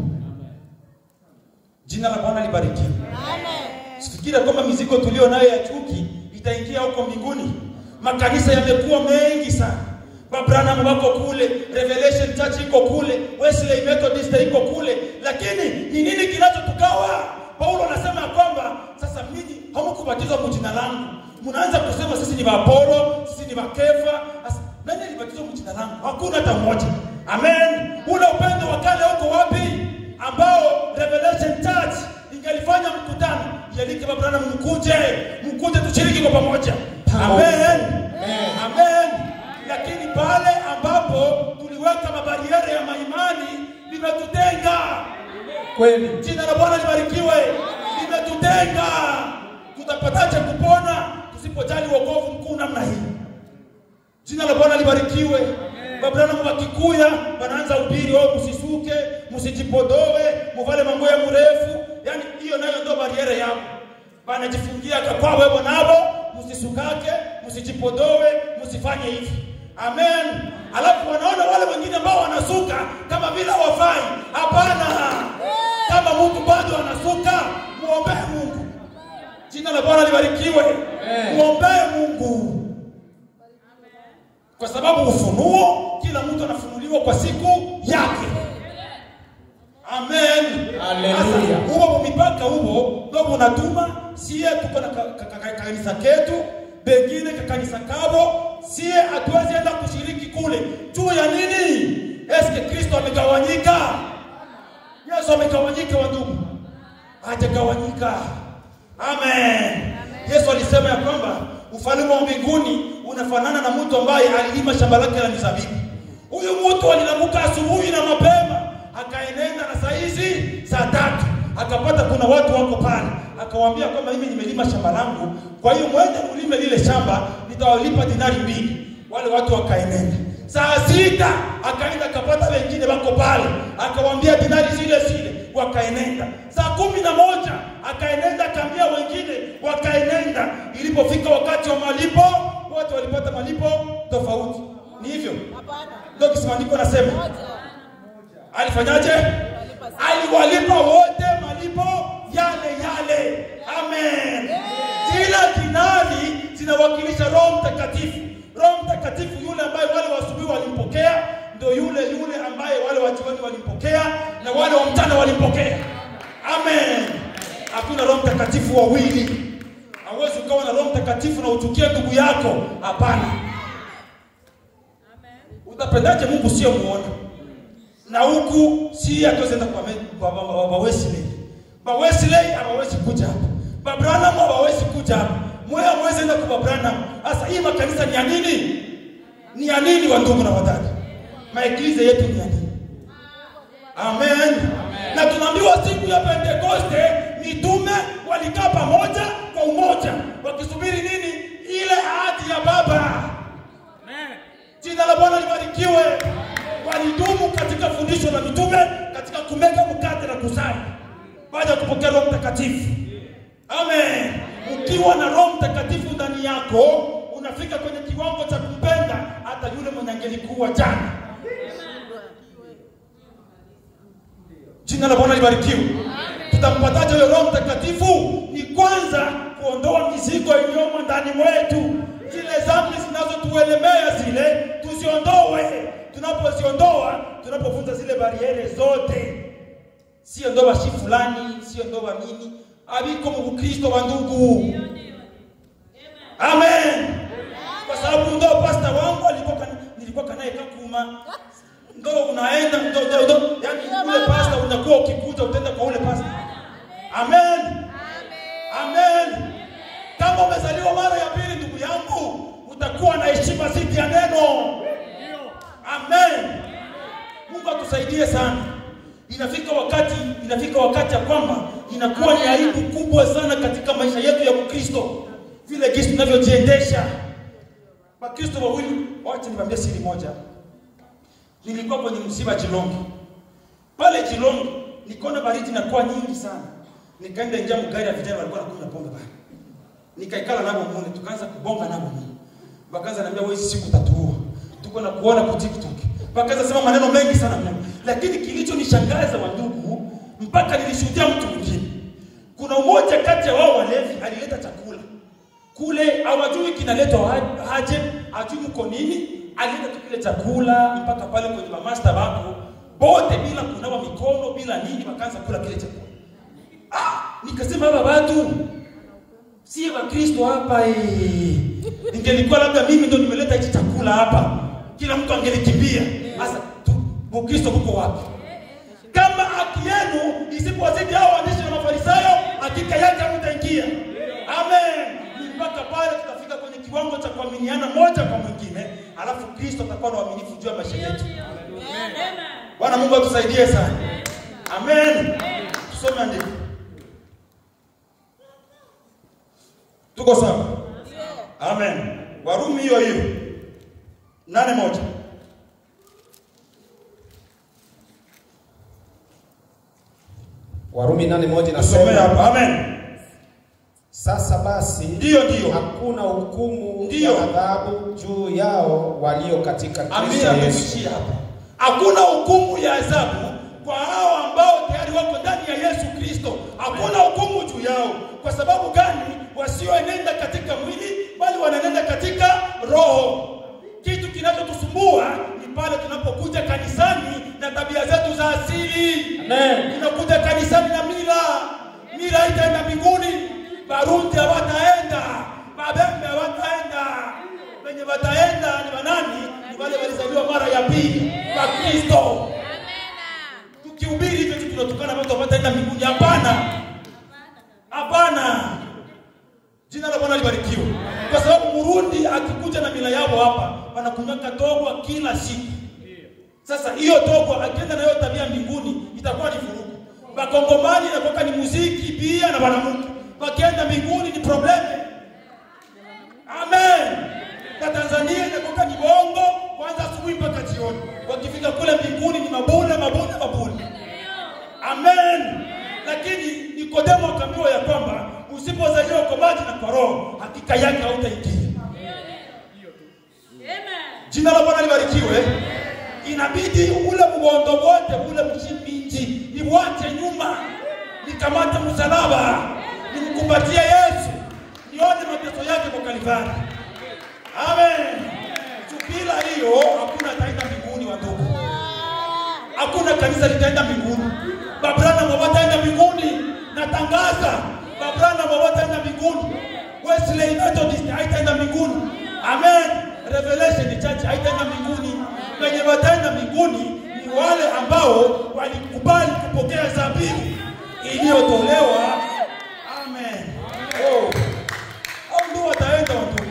Jina la Bwana libarikiwe. Amen. Sifikiri kwamba mizigo tulio nayo ya chuki itaingia huko mbinguni. Makanisa yamekuwa mengi sana. Branham wako kule, Revelation Church iko kule, Wesley Methodist iko kule, lakini ni nini kinachotukawa? Paulo anasema kwamba sasa mimi hamkubatizwa kwa jina langu. Mnaanza kusema sisi ni Apollo, sisi ni Kefa. Nani alibatizwa kwa jina langu? Hakuna hata mmoja. Amen. Ule upendo wa kale uko wapi? Ambao Revelation Church ingelifanya mkutano, yalike Branham mkuje tushiriki kwa pamoja. Amen. Amen. Lakini pale ambapo tuliweka mabariere ya maimani, limetutenga. Kweli. Jina la Bwana libarikiwe. Limetutenga. Tutapataje kupona tusipojali wokovu mkuu namna hii? Jina la Bwana libarikiwe. Wabrana wakikuya wanaanza ubiri wao, msisuke, msijipodoe, muvale manguo ya mrefu. Yaani hiyo nayo ndio bariere yao. Banajifungia kwa wewe nabo, msisukake, msijipodoe, msifanye hivi. Amen. Alafu wanaona wale wengine ambao wanasuka kama vile hawafai. Hapana. Kama mtu bado anasuka, muombee Mungu. Jina la Bwana libarikiwe. Muombee Mungu. Kwa sababu ufunuo, kila mtu anafunuliwa kwa siku yake. Amen. Haleluya. Huo mipaka huo ndio unatuma sie tuko na kanisa ketu, bengine kanisa kabo, sie hatuwezi enda kushiriki kule. Juu ya nini? Eske Kristo amegawanyika? Yesu amegawanyika wa ndugu? Hajagawanyika. Amen. Yesu alisema ya kwamba ufalme wa mbinguni unafanana na mtu ambaye alilima shamba lake la mizabibu. Huyu mtu alilamuka asubuhi na mapema, akaenenda na saa hizi saa 3, akapata kuna watu wako pale, akawaambia kwamba mimi nimelima shamba langu, kwa hiyo mwende mlime lile shamba, nitawalipa dinari 2. Wale watu wakaenenda. Saa 6 akaenda akapata wengine wako pale, akawaambia dinari zile wakaenenda. Saa 11 akaenenda akaambia wengine wakaenenda. Ilipofika wakati wa malipo, wote walipata malipo tofauti. Ni hivyo? Hapana. Ndio kisimandiko nasema. Alifanyaje? Aliwalipa wote malipo yale. Amen. Zile dinari zinawakilisha Roho Mtakatifu. Roho Mtakatifu yule ambaye wale wa asubuhi walimpokea, ndio yule ambaye wale wa jioni walimpokea na wale wa mchana walimpokea. Amen. Hakuna Roho Mtakatifu wawili. Hauwezi ukawa na Roho Mtakatifu na uchukie ndugu yako. Hapana. Utapendaje Mungu sio muone? Na huku si atozenda kwa Wesley. Ba Wesley hawezi kuja hapa. Ba Branham hawezi kuja hapa. Moyo mwezi enda kwa Branham. Sasa hii makanisa ni ya nini? Ni ya nini wa ndugu na wadada? Maeklize yetu ni ya nini? Amen. Na tunaambiwa siku ya Pentekoste mitume walikaa pamoja kwa umoja wakisubiri nini? Ile ahadi ya Baba. Amen. Jina la Bwana libarikiwe. Walidumu katika fundisho la mitume, katika kumega mkate na kusali baada ya kupokea Roho Mtakatifu. Amen. Ukiwa na Roho Mtakatifu ndani yako, unafika kwenye kiwango cha kumpenda hata yule mwenye angelikuwa jana. Jina la Bwana libarikiwe. Tutampataje huyo Roho Mtakatifu? Ni kwanza kuondoa mizigo iliyomo ndani mwetu. Zile dhambi zinazotuelemea zile tuziondoe. Tunapoziondoa, tunapovunja zile bariere zote. Sio ndoa shi fulani, sio ndoa nini. Abiko mu Kristo wa ndugu. Amen. Kwa sababu ndo pastor wangu nilikuwa kanaye kakuma. Ndo unaenda ndo yani ule pastor unakuwa ukikuja utaenda kwa ule pastor. Amen. Amen. Kama umezaliwa mara ya pili ndugu yangu, utakuwa na heshima zidi ya neno. Amen. Mungu atusaidie sana. Inafika wakati ya kwamba inakuwa ni aibu kubwa sana katika maisha yetu ya Ukristo. Vile jinsi tunavyojiendesha. Wakristo wawili, wacha niwaambie siri moja. Nilikuwa kwenye msiba Chilongo. Pale Chilongo nikaona baridi inakuwa nyingi sana. Nikaenda nje mgari ya vijana walikuwa wanakunywa pombe pale. Nikaikala nabo muone, tukaanza kubonga nabo muone. Wakaanza niambia wewe siku tatuua. Tuko na kuona kwa TikTok. Wakaanza sema maneno mengi sana mimi. Lakini kilichonishangaza wa ndugu, mpaka nilishuhudia mtu mwingine. Kuna mmoja kati ya wao walevi alileta chakula. Kule hawajui kinaletwa aje, hajui mko nini, alileta tu kile chakula mpaka pale kwenye master wako. Bote bila kunawa mikono, bila nini, wakaanza kula kile chakula. Nikasema baba watu si wa Kristo hapa Ningelikuwa labda mimi ndo nimeleta hichi chakula hapa, kila mtu angelikimbia. Sasa Ukristo uko wapi? Kama haki yenu isipowazidi hao waandishi na Mafarisayo, hakika yake mtaingia. Amen. Mpaka pale tutafika kwenye kiwango cha kuaminiana moja kwa mwingine, alafu Kristo atakuwa na uaminifu juu ya maisha yetu. Amen. Bwana Mungu atusaidie sana. Amen. Tusome andiko. Tuko sawa? Amen. Warumi hiyo 8:1. Warumi 8:1 nasema hapa. Amen. Sasa basi ndio hakuna hukumu ya adhabu juu yao walio katika Kristo Yesu. Hakuna hukumu ya adhabu kwa hao ambao tayari wako ndani ya Yesu Kristo. Hakuna hukumu juu yao. Kwa sababu gani? Wasioenenda katika mwili bali wanaenenda katika roho. Kitu kinachotusumbua ni pale tunapokuja kanisani na tabia zetu za asili. Amen. Tunakuja kanisani na mila itaenda mbinguni. Barundi hawataenda, Babembe hawataenda. Wenye wataenda ni wanani? Ni wale walizaliwa mara ya pili kwa Kristo. Amen. Tukihubiri hivyo tunatukana watu hawataenda mbinguni. Hapana. Jina la Bwana libarikiwe. Kwa sababu Murundi akikuja na mila yao hapa, wanakunywa togwa kila siku. Sasa hiyo togwa akienda na hiyo tabia mbinguni itakuwa ni vurugu. Bakongomani inakuwa ni muziki, bia na wanamke. Wakienda mbinguni ni probleme. Amen. Kwa Tanzania inakuwa ni Nikodemo akaambiwa ya kwamba usipozaliwa kwa maji na kwa roho, hakika yake hautaingia. Jina la Bwana libarikiwe. Inabidi ule mgondo wote, ule mchimbinji, niwache nyuma, nikamate msalaba, nimkumbatie Yesu, nione mateso yake kwa Kalvari. Amen. Bila hiyo hakuna ataenda mbinguni watoto. Hakuna kanisa litaenda mbinguni. Babrana hawataenda mbinguni. Natangaza, Babrana hawataenda mbinguni. Wesley Methodist haitaenda mbinguni. Amen. Revelation Church haitaenda mbinguni. Wenye wataenda mbinguni ni wale ambao walikubali kupokea dhabihu iliyotolewa. Amen. Oh. Au ndio wataenda watoto.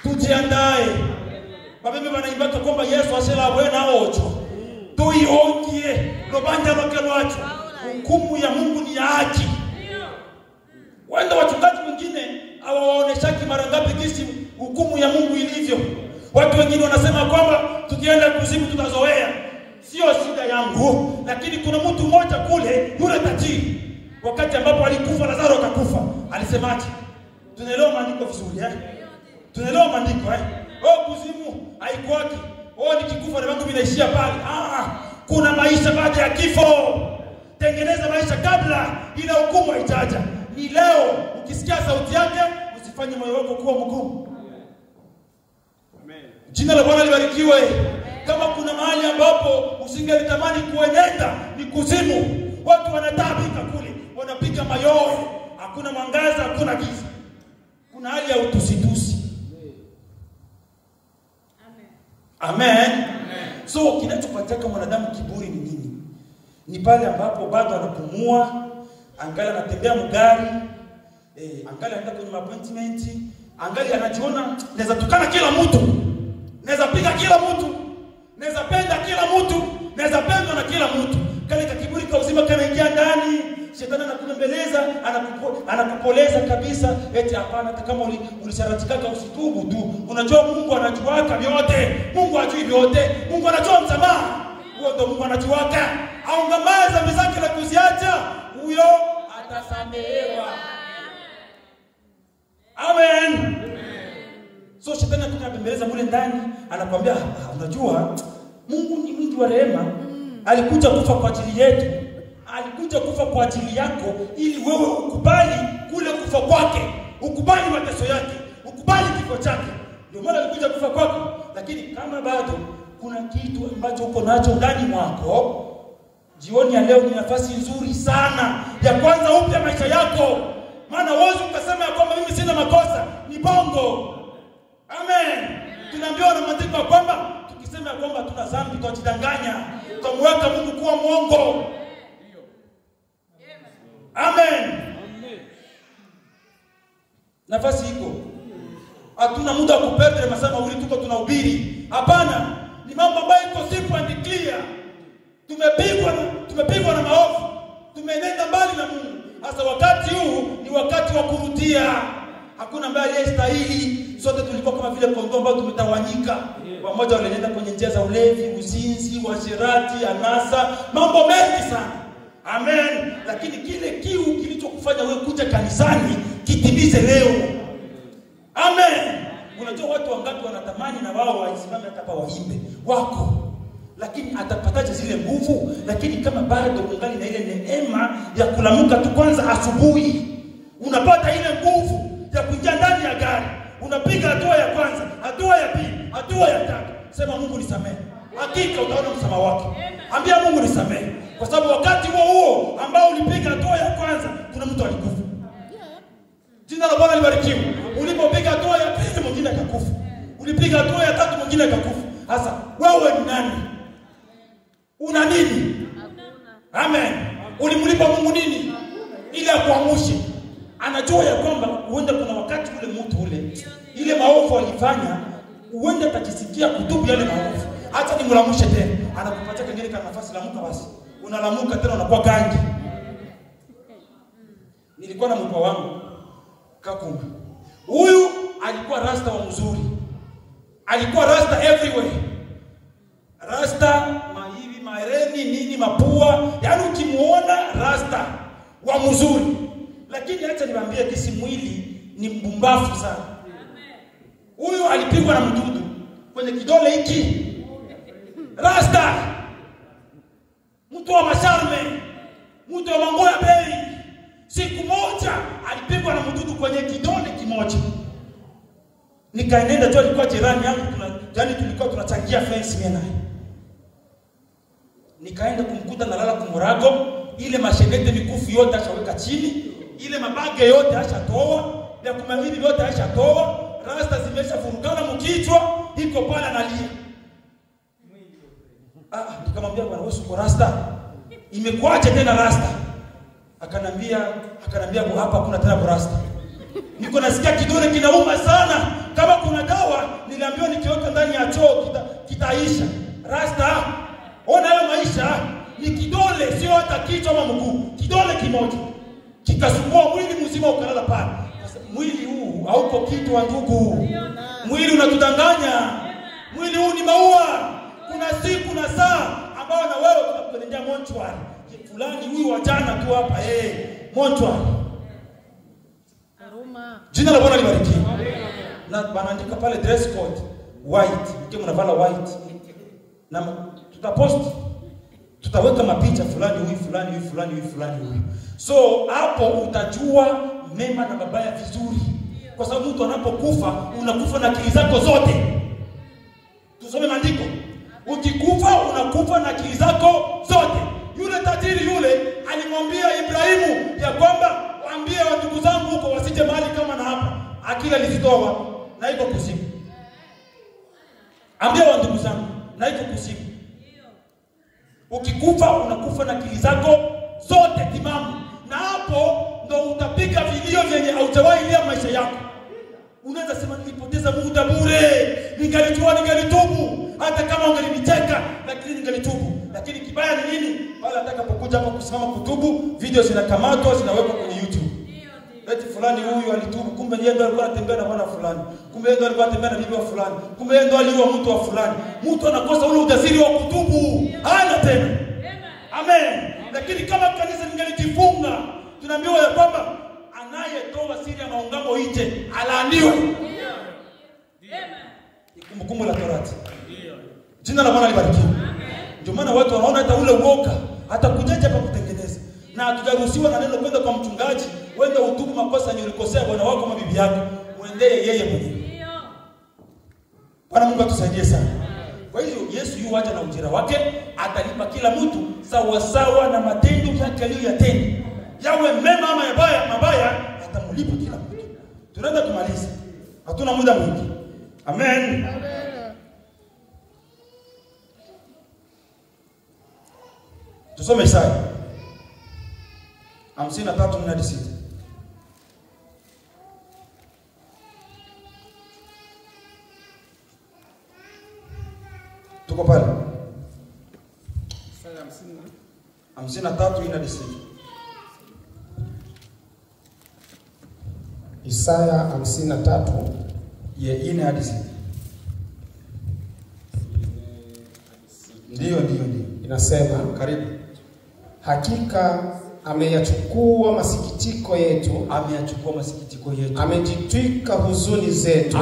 Tujiandae. Babebe wanaimba kwamba Yesu asela wena ocho. Tuiongie lobanja lokelwacho. Hukumu ya Mungu ni ya haki. Wenda wachungaji wengine hawaoneshaki mara ngapi kisi hukumu ya Mungu ilivyo. Watu wengine wanasema kwamba tukienda kuzimu tutazoea. Sio shida yangu, lakini kuna mtu mmoja kule, yule tajiri, wakati ambapo alikufa Lazaro akakufa, alisemaje? Tunaelewa maandiko vizuri Tunaelewa maandiko kuzimu haikuwaki. Nikikufa na wangu vinaishia pale. Kuna maisha baada ya kifo. Tengeneza maisha kabla ila hukumu haijaja. Ni leo ukisikia sauti yake usifanye moyo wako kuwa mgumu. Amen. Jina la Bwana libarikiwe. Kama kuna mahali ambapo usingelitamani kuenenda ni kuzimu. Watu wanataabika kule, wanapiga mayowe, hakuna mwangaza, hakuna giza. Kuna hali ya utusitusi. Amen. Amen. So kinachopataka mwanadamu kiburi ni nini? Ni pale ambapo bado anapumua, angali anatembea mgari, angali anaenda kwenye appointment, angali anajiona naweza tukana kila mtu, naweza piga kila mtu, naweza penda kila mtu, naweza pendwa na kila mtu. Kale kiburi ka uzima kanaingia ndani, shetani anakunembeleza, anakupoleza kabisa, eti hapana, hata kama ulisharatikaka usitubu tu. Unajua Mungu anajuaka vyote. Mungu ajui vyote. Mungu anajua msamaha. Huo ndo Mungu anajuaka. Aungamaye dhambi zake na kuziacha, huyo atasamehewa. Amen. So shetani anakunembeleza mule ndani, anakuambia unajua Mungu ni mwingi wa rehema. Alikuja kufa kwa ajili yetu. Alikuja kufa kwa ajili yako ili wewe ukubali kule kufa kwake, ukubali mateso yake, ukubali kifo chake. Ndio maana alikuja kufa kwako. Lakini kama bado kuna kitu ambacho uko nacho ndani mwako, jioni ya leo ni nafasi nzuri sana ya kwanza upya maisha yako. Maana wewe ukasema ya kwamba mimi sina makosa, ni bongo. Amen. Tunaambiwa na maandiko kwamba tukisema kwamba tuna dhambi tutajidanganya, tutamweka Mungu kuwa mwongo. Amen. Nafasi iko. Hatuna muda wa kupenda masema uli tuko tunahubiri. Hapana, ni mambo ambayo iko simple and clear. Tumepigwa na maovu. Tumenenda mbali na Mungu. Sasa wakati huu ni wakati wa kurudia. Hakuna ambaye aliyestahili. Sote tulikuwa kama vile kondoo ambao tumetawanyika. Wamoja walienda kwenye njia za ulevi, uzinzi, uasherati, anasa, mambo mengi sana. Amen. Lakini kile kiu kilichokufanya wewe kuja kanisani kitimize leo. Amen. Unajua watu wangapi wanatamani na wao waisimame hata waimbe wako, lakini atapataje zile nguvu? Lakini kama bado ungali na ile neema ya kulamuka tu kwanza asubuhi, unapata ile nguvu ya kuingia ndani ya gari, unapiga hatua ya kwanza, hatua ya pili, hatua ya tatu, sema Mungu nisamehe. Hakika utaona msamaha wake. Ambia Mungu nisamehe. Kwa sababu wakati huo ambao ulipiga hatua ya kwanza, kuna mtu alikufa. Jina la Bwana libarikiwe. Ulipopiga hatua ya pili, mwingine akakufa. Ulipiga hatua ya tatu, mwingine akakufa. Sasa wewe ni nani? Una nini? Amen. Ulimlipa Mungu nini? Ili akuamshe. Anajua ya kwamba huenda kuna wakati ule mtu ule ile maovu alifanya, huenda atajisikia kutubu yale maovu. Hata nimlamushe tena, anakupatia kingine kama nafasi la mka basi. Unalamuka tena unakuwa gangi. Nilikuwa na mpa wangu Kakuma. Huyu alikuwa rasta wa mzuri. Alikuwa rasta everywhere. Rasta, mahivi, maereni, nini, mapua. Yaani ukimuona rasta, wa mzuri. Lakini acha niwaambie kisi mwili ni mbumbafu sana. Huyu alipigwa na mdudu kwenye kidole hiki. Rasta. Mtu wa masharme, mtu wa mangoya bei. Siku moja alipigwa na mdudu kwenye kidole kimoja. Nikaenda tu, alikuwa jirani yangu, tulikuwa tunachangia fence mimi naye. Nikaenda kumkuta nalala kumurago, ile mashenete mikufu yote ashaweka chini, ile mabage yote ashatoa, na kumamili yote ashatoa, rasta zimeshavurugana mkichwa, iko pale analia. Nikamwambia bwana, wewe uko rasta? Imekuaje tena rasta? Akanambia hapa kuna tena rasta. Niko nasikia kidole kinauma sana. Kama kuna dawa niliambiwa nikiweka ndani ya choo kitaisha. Rasta, ona hayo maisha ni kidole, sio hata kichwa ama mguu. Kidole kimoja kikasumbua mwili mzima ukalala pale. Mwili huu hauko kitu wa ndugu. Mwili unatudanganya. Mwili huu ni maua. Kuna siku na saa ambao na wewe tunakuendea mochwari. Fulani huyu wa jana tu hapa mochwari. Jina la Bwana libarikiwe. Na banaandika pale dress code white, mkiwa mnavala white. Na tutapost, tutaweka mapicha fulani huyu fulani huyu fulani huyu fulani huyu. So hapo utajua mema na mabaya vizuri. Kwa sababu mtu anapokufa unakufa na akili zako zote. Tusome maandiko. Ukikufa unakufa na akili zako zote. Yule tajiri yule alimwambia Ibrahimu ya kwamba waambie ndugu zangu huko wasije mahali kama na hapa. Akili alizitoa wapi? Na iko kuzimu. Ambia ndugu zangu, na iko kuzimu. Ukikufa unakufa na akili zako zote timamu. Na hapo ndo utapiga vilio vyenye haujawahi lia maisha yako. Unaweza sema nilipoteza muda bure, ningalitubu, hata kama ungalinicheka, lakini ningalitubu. Lakini kibaya ni nini? Pale atakapokuja hapa kusimama kutubu, video zinakamatwa zinawekwa kwenye YouTube. Eti fulani huyu alitubu, kumbe yeye ndo alikuwa anatembea na bwana fulani. Kumbe yeye ndo alikuwa anatembea na bibi wa fulani. Kumbe yeye ndo aliua mtu wa fulani. Mtu anakosa ule ujasiri wa kutubu. Hana tena. Amen. Lakini kama kanisa lingelijifunga, tunaambiwa ya kwamba anayetoa siri ya maungamo nje alaaniwe. Ndio. Amen. Kumbukumbu la Torati. Ndio. Jina la Bwana libarikiwe. Amen. Ndio maana watu wanaona hata ule uoga, hata kujeje pa kutengeneza. Na hatujaruhusiwa na neno kwenda kwa mchungaji, wende utubu makosa ulikosea bwana wako ama bibi yako, muendee yeye mwenyewe. Ndio. Bwana Mungu atusaidie sana. Kwa hiyo Yesu yuaja na ujira wake, atalipa kila mtu sawa sawa na matendo yake aliyotenda. Yawe mema ama mabaya, atamlipa kila mtu. Tunaenda kumaliza. Hatuna muda mwingi. Amen. Amen. Tusome Isaya 53:6. Tuko pale. Isaya 53:6. Isaya 53 ine hadi 6. Ndio. Inasema, karibu. Hakika ameyachukua masikitiko yetu, amejitwika huzuni zetu,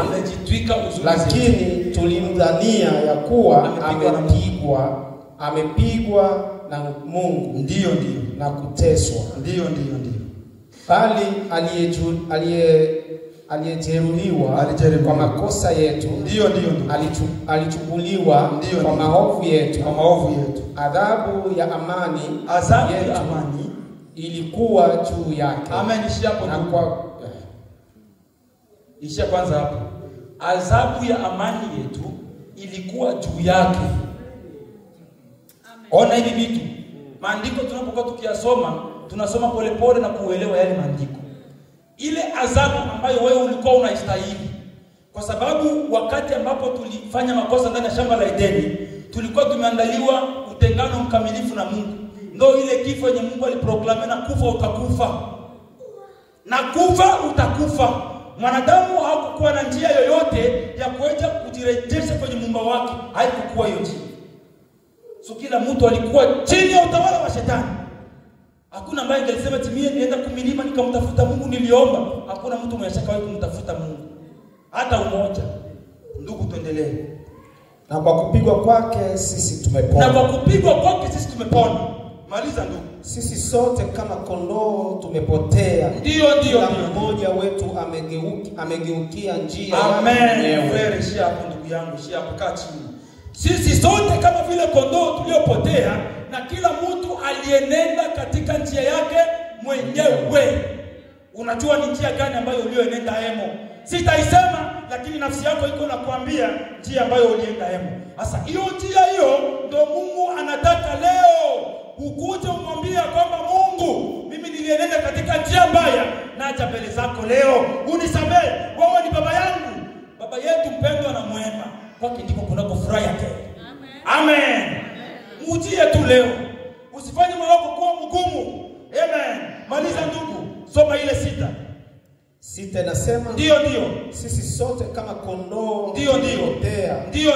lakini tulimdhania ya kuwa amepigwa na Mungu, ndio na kuteswa, ndio bali aliyejeruhiwa kwa makosa yetu, ndio alichubuliwa kwa maovu yetu, adhabu ya amani ilikuwa juu yake. Amen. Ishia kwanza hapo. Adhabu ya amani yetu ilikuwa juu yake. Ona hivi vitu. Maandiko tunapokuwa tukiyasoma, tunasoma polepole na kuelewa yale maandiko. Ile adhabu ambayo wewe ulikuwa unaistahili. Kwa sababu wakati ambapo tulifanya makosa ndani ya shamba la Edeni, tulikuwa tumeandaliwa utengano mkamilifu na Mungu. Ndio ile kifo yenye Mungu aliproklame, na kufa utakufa. Na kufa utakufa. Mwanadamu hakukuwa na njia yoyote ya kuweza kujirejesha kwenye muumba wake. Haikuwa hiyo njia. So kila mtu alikuwa chini ya utawala wa shetani. Hakuna Hakuna ambaye angesema timie nienda kumilima nikamtafuta Mungu niliomba. Hakuna mtu mwenye shaka wewe kumtafuta Mungu. Hata umoja. Ndugu, tuendelee. Na kwa kupigwa kwake sisi tumepona. Na kwa kupigwa kwake sisi tumepona. Maliza ndugu. Sisi sote kama kondoo tumepotea. Ndio. Mmoja wetu amegeukia njia. Amen. Wewe shia hapo ndugu yangu, shia hapo kaa chini. Sisi sote kama vile kondoo tuliopotea, na kila mtu alienenda katika njia yake mwenyewe. Unajua ni njia gani ambayo ulioenenda hemo? Sitaisema, lakini nafsi yako iko nakuambia njia ambayo ulienda hemo. Sasa hiyo njia hiyo ndio Mungu anataka leo ukuje umwambie kwamba Mungu, mimi nilienenda katika njia mbaya, naja mbele zako leo, unisamehe. Wewe ni baba yangu, baba yetu mpendwa na mwema. Kwake ndiko kunako furaha yake. Amen. Mujie tu leo. Usifanye moyo wako kuwa mgumu. Amen. Maliza ndugu. Soma ile 6. 6 nasema ndio. Sisi sote kama kondoo tumepotea. Ndio.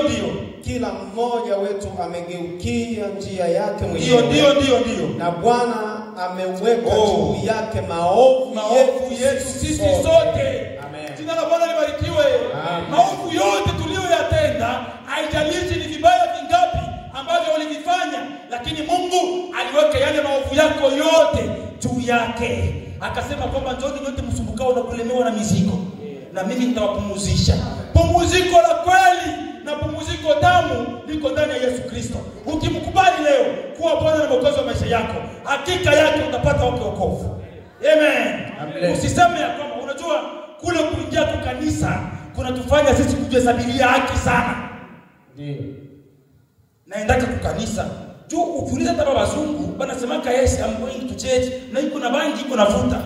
Kila mmoja wetu amegeukia njia yake mwenyewe. Ndio. Na Bwana ameweka juu yake maovu yetu sisi sote. Amen. Jina la Bwana libarikiwe. Maovu yote tuliyoyatenda, haijalishi ni vibaya vingapi ambavyo ulivifanya, lakini Mungu aliweka yale maovu yako yote juu yake. Akasema kwamba njoni nyote msumbukao na kulemewa na mizigo, na mimi nitawapumuzisha. Pumziko la kweli na pumziko tamu liko ndani ya Yesu Kristo. Ukimkubali leo kuwa Bwana na Mwokozi wa maisha yako, hakika yake utapata wokovu. Amen. Usiseme ya kwamba unajua kule kuingia kwa kanisa kunatufanya sisi kujihesabia haki sana. Ndio. Naendaka kwa kanisa. Tu ukiuliza hata wazungu wanasemaka yes I'm going to church, na iko na bangi iko na vuta.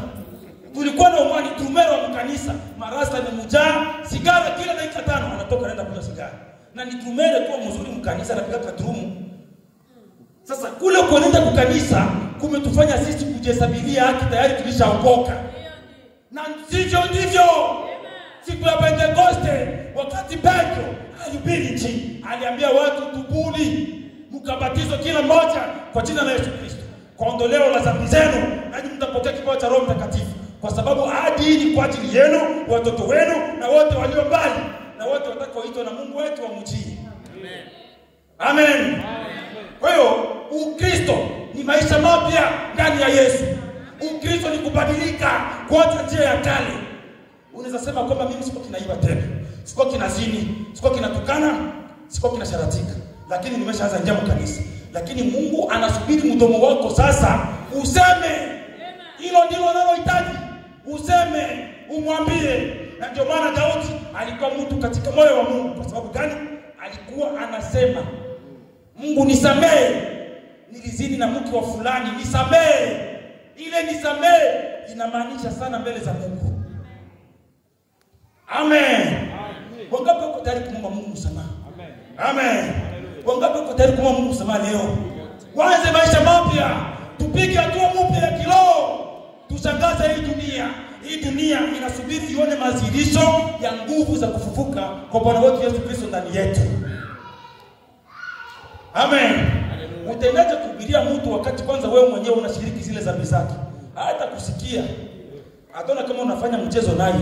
Tulikuwa na umani tumero wa kanisa, marasta yamejaa, sigara kila dakika 5 anatoka anaenda kunywa sigara. Na ni tumere kwa mzuri mkanisa anapiga kadrumu. Sasa kule kuenda kwa kanisa kumetufanya sisi kujihesabia haki, tayari tulishaokoka. Na ndivyo. Siku ya Pentekoste wakati Petro alihubiri Injili, aliambia watu tubuni, mkabatizwe kila mmoja kwa jina la Yesu Kristo kwa ondoleo la dhambi zenu, nanyi mtapokea kipawa cha Roho Mtakatifu, kwa sababu ahadi hii ni kwa ajili yenu, watoto wenu na wote walio mbali, na wote watakaoitwa na Mungu wetu wamjie. Amen. Kwa hiyo Ukristo ni maisha mapya ndani ya Yesu. Ukristo ni kubadilika kuacha njia ya kale. Unaweza sema kwamba mimi siko kinaiba tena, siko kinazini, siko kinatukana, siko kinasharatika, lakini nimeshaanza njia kanisa. Lakini Mungu anasubiri mdomo wako sasa useme. Hilo ndilo analohitaji. Useme, umwambie. Na ndio maana Daudi alikuwa mtu katika moyo wa Mungu. Kwa sababu gani? Alikuwa anasema, Mungu nisamehe, nilizini na mke wa fulani, nisamehe. Ile nisamehe inamaanisha sana mbele za Mungu. Amen. Wangapi wako tayari kumwomba Mungu msamaha? Amen. Wangapi wako tayari kumwomba Mungu msamaha leo? Waanze maisha mapya. Tupige hatua mpya ya kiroho. Tushangaze hii dunia. Hii dunia inasubiri ione mazirisho ya nguvu za kufufuka kwa Bwana wetu Yesu Kristo ndani yetu. Amen. Utaendaje kuhubiria mtu wakati kwanza wewe mwenyewe unashiriki zile dhambi zake? Hata kusikia. Ataona kama unafanya mchezo naye.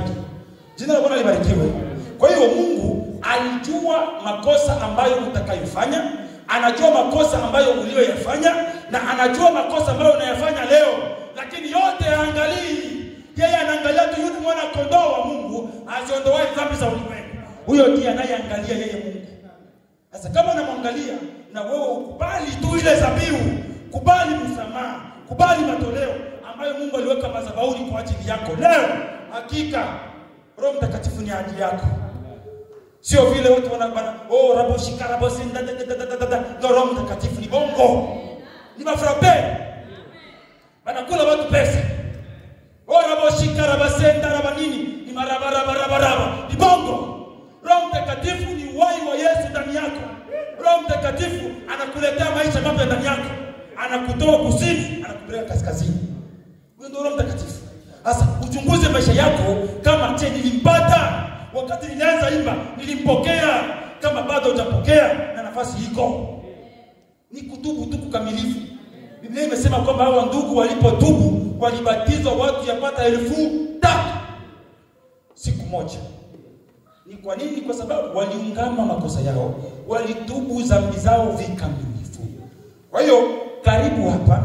Jina la Bwana libarikiwe. Kwa hiyo Mungu alijua makosa ambayo utakayofanya, anajua makosa ambayo uliyoyafanya, na anajua makosa ambayo unayafanya leo, lakini yote haangalii. Yeye anaangalia tu yule mwana kondoo wa Mungu aziondoe dhambi za ulimwengu. Huyo ndiye anayeangalia yeye Mungu. Sasa kama unamwangalia na wewe ukubali tu ile dhabihu, kubali msamaha, kubali matoleo ambayo Mungu aliweka madhabahuni kwa ajili yako leo, hakika Roho Mtakatifu ni ahadi yako. Sio vile watu wanabana, rabo shikara bosi ndio Roho Mtakatifu ni bongo. Ni mafrape. Wanakula watu pesa. Rabo shikara basenda raba nini? Ni maraba. Ni bongo. Roho Mtakatifu ni uhai wa Yesu ndani yako. Roho Mtakatifu anakuletea maisha mapya ndani yako. Anakutoa kusini, anakupeleka kaskazini. Huyo ndio Roho Mtakatifu. Sasa uchunguze maisha yako, kama nilimpata wakati nilianza imba, nilimpokea, kama bado hujapokea na nafasi iko. Ni kutubu tu kukamilifu. Biblia imesema kwamba hawa ndugu walipotubu walibatizwa watu yapata 3,000 siku moja. Ni kwa nini? Kwa sababu waliungama makosa yao, walitubu dhambi zao vikamilifu. Kwa hiyo karibu hapa,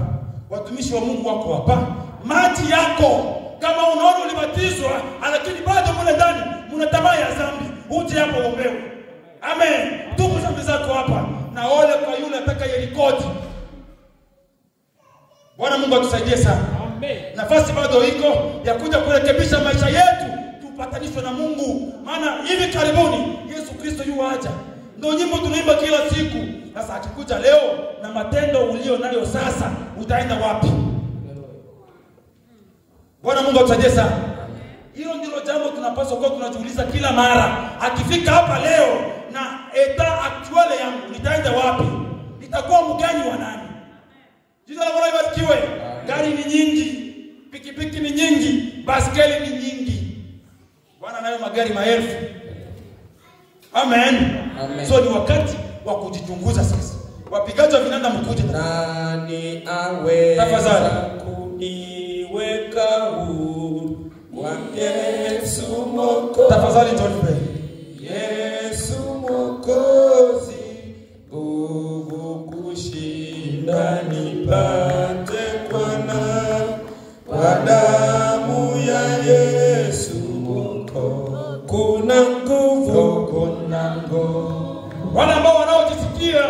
watumishi wa Mungu wako hapa, maji yako. Kama unaona ulibatizwa lakini bado mle ndani mna tamaa ya dhambi, uje hapo uombewe. Amen. Tubu dhambi zako hapa, na ole kwa yule atakayerekodi. Bwana Mungu atusaidie sana. Amen. Nafasi bado iko ya kuja kurekebisha maisha yetu, tupatanishwe na Mungu. Maana hivi karibuni Yesu Kristo yuaja. Ndio nyimbo tunaimba kila siku. Sasa akikuja leo na matendo ulio nayo sasa, utaenda wapi? Bwana Mungu atusaidie sana. Hilo ndilo jambo tunapaswa kwa tunajiuliza kila mara. Akifika hapa leo na eta actuale yangu, nitaenda wapi? Nitakuwa mgani wa nani? Jina la Bwana libarikiwe. Gari ni nyingi, pikipiki ni nyingi, baskeli ni nyingi. Bwana nayo magari maelfu. Amen. Amen. So ni wakati wa kujichunguza sasa. Wapigaji wa vinanda mkuje. Nani aweza kuniweka huru kwa Yesu Mwokozi? Tafadhali tuombe. Yesu Mwokozi, nguvu kushinda nipate kwa damu ya Yesu Mwokozi. Kuna nguvu, kuna nguvu. Wale ambao wanaojisikia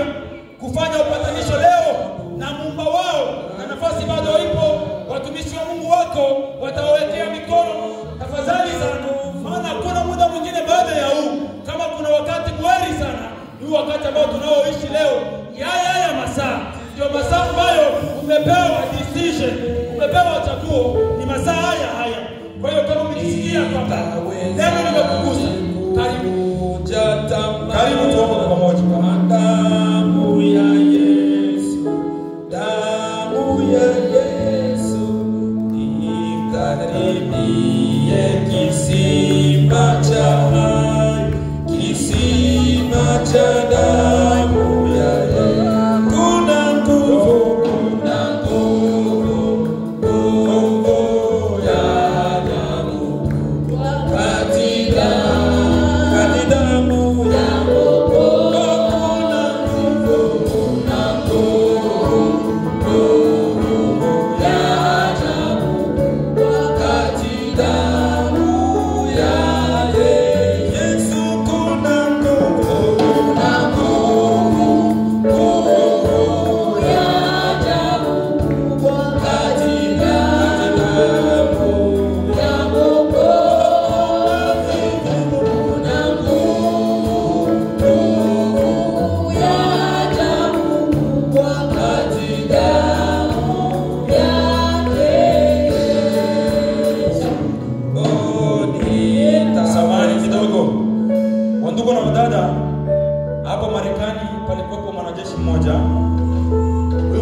kufanya upatanisho leo na Muumba wao, na nafasi bado ipo, watumishi wa Mungu wako watawekea mikono. Tafadhali sana, maana hakuna muda mwingine baada ya huu. Kama kuna wakati mweri sana, ni wakati ambao tunaoishi leo. Haya masaa ndio masaa ambayo umepewa decision, umepewa chaguo, ni masaa haya. Kwa hiyo kama umejisikia kwamba neno limekugusa, karibu tuombe pamoja. Damu ya Yesu, damu ya Yesu, ikaribie kisima cha hai, kisima cha damu ya Yesu. Kuna nguvu, kuna nguvu, nguvu ya damu katika damu ya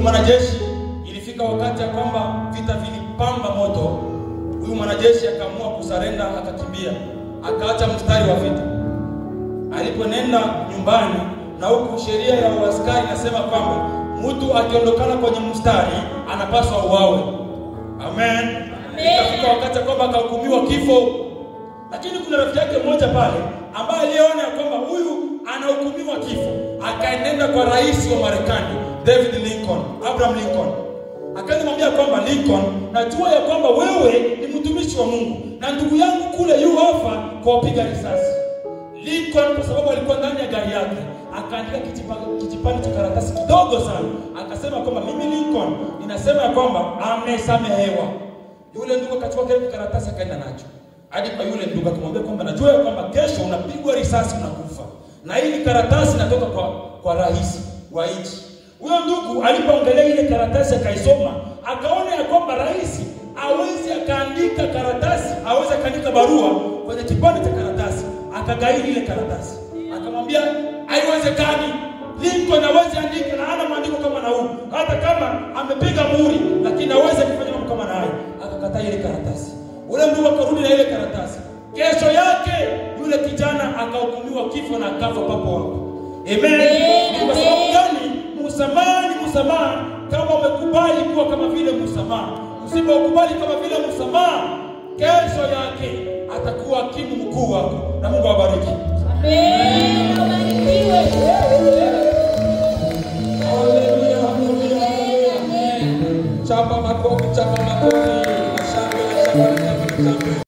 mwanajeshi. Ilifika wakati ya kwamba vita vilipamba moto. Huyu mwanajeshi akaamua kusarenda, akakimbia, akaacha mstari wa vita. Aliponenda nyumbani, na huku sheria ya askari inasema kwamba mtu akiondokana kwenye mstari anapaswa uawe. Amen. Ikafika wakati kwamba akahukumiwa kifo. Lakini kuna rafiki yake mmoja pale ambaye aliona kwamba huyu anahukumiwa kifo, akaenda kwa rais wa Marekani, Abraham Lincoln. Akamwambia kwamba Lincoln, najua ya kwamba wewe ni mtumishi wa Mungu na ndugu yangu kule yu hapa kwa kupiga risasi. Lincoln kwa sababu alikuwa ndani ya gari yake, akaandika kijipande cha karatasi kidogo sana. Akasema kwamba mimi Lincoln ninasema ya kwamba amesamehewa. Yule ndugu akachukua kile karatasi akaenda nacho hadi kwa yule ndugu, akamwambia kwamba najua ya kwamba kesho unapigwa risasi unakufa, na hii karatasi inatoka kwa rais wa nchi. Huyo ndugu alipoangalia ile karatasi akaisoma, akaona ya kwamba rais hawezi akaandika karatasi, hawezi akaandika barua kwenye kipande cha karatasi. Akagairi ile karatasi, akamwambia haiwezekani, Lincoln hawezi andika na hana maandiko kama na huu, hata kama amepiga muhuri, lakini hawezi kufanya mambo kama na hayo. Akakataa ile karatasi. Ule ndugu akarudi na ile karatasi. Kesho yake yule kijana akahukumiwa kifo na akafa papo hapo. Amen. Kwa sababu gani? Msamaha ni msamaha kama umekupa ukubali kuwa kama vile msamaha. Usipokubali kama vile msamaha, kesho yake atakuwa hakimu mkuu wako. Na Mungu awabariki. Amen. Ubarikiwe. Haleluya, haleluya, haleluya. Chapa makofi, chapa makofi.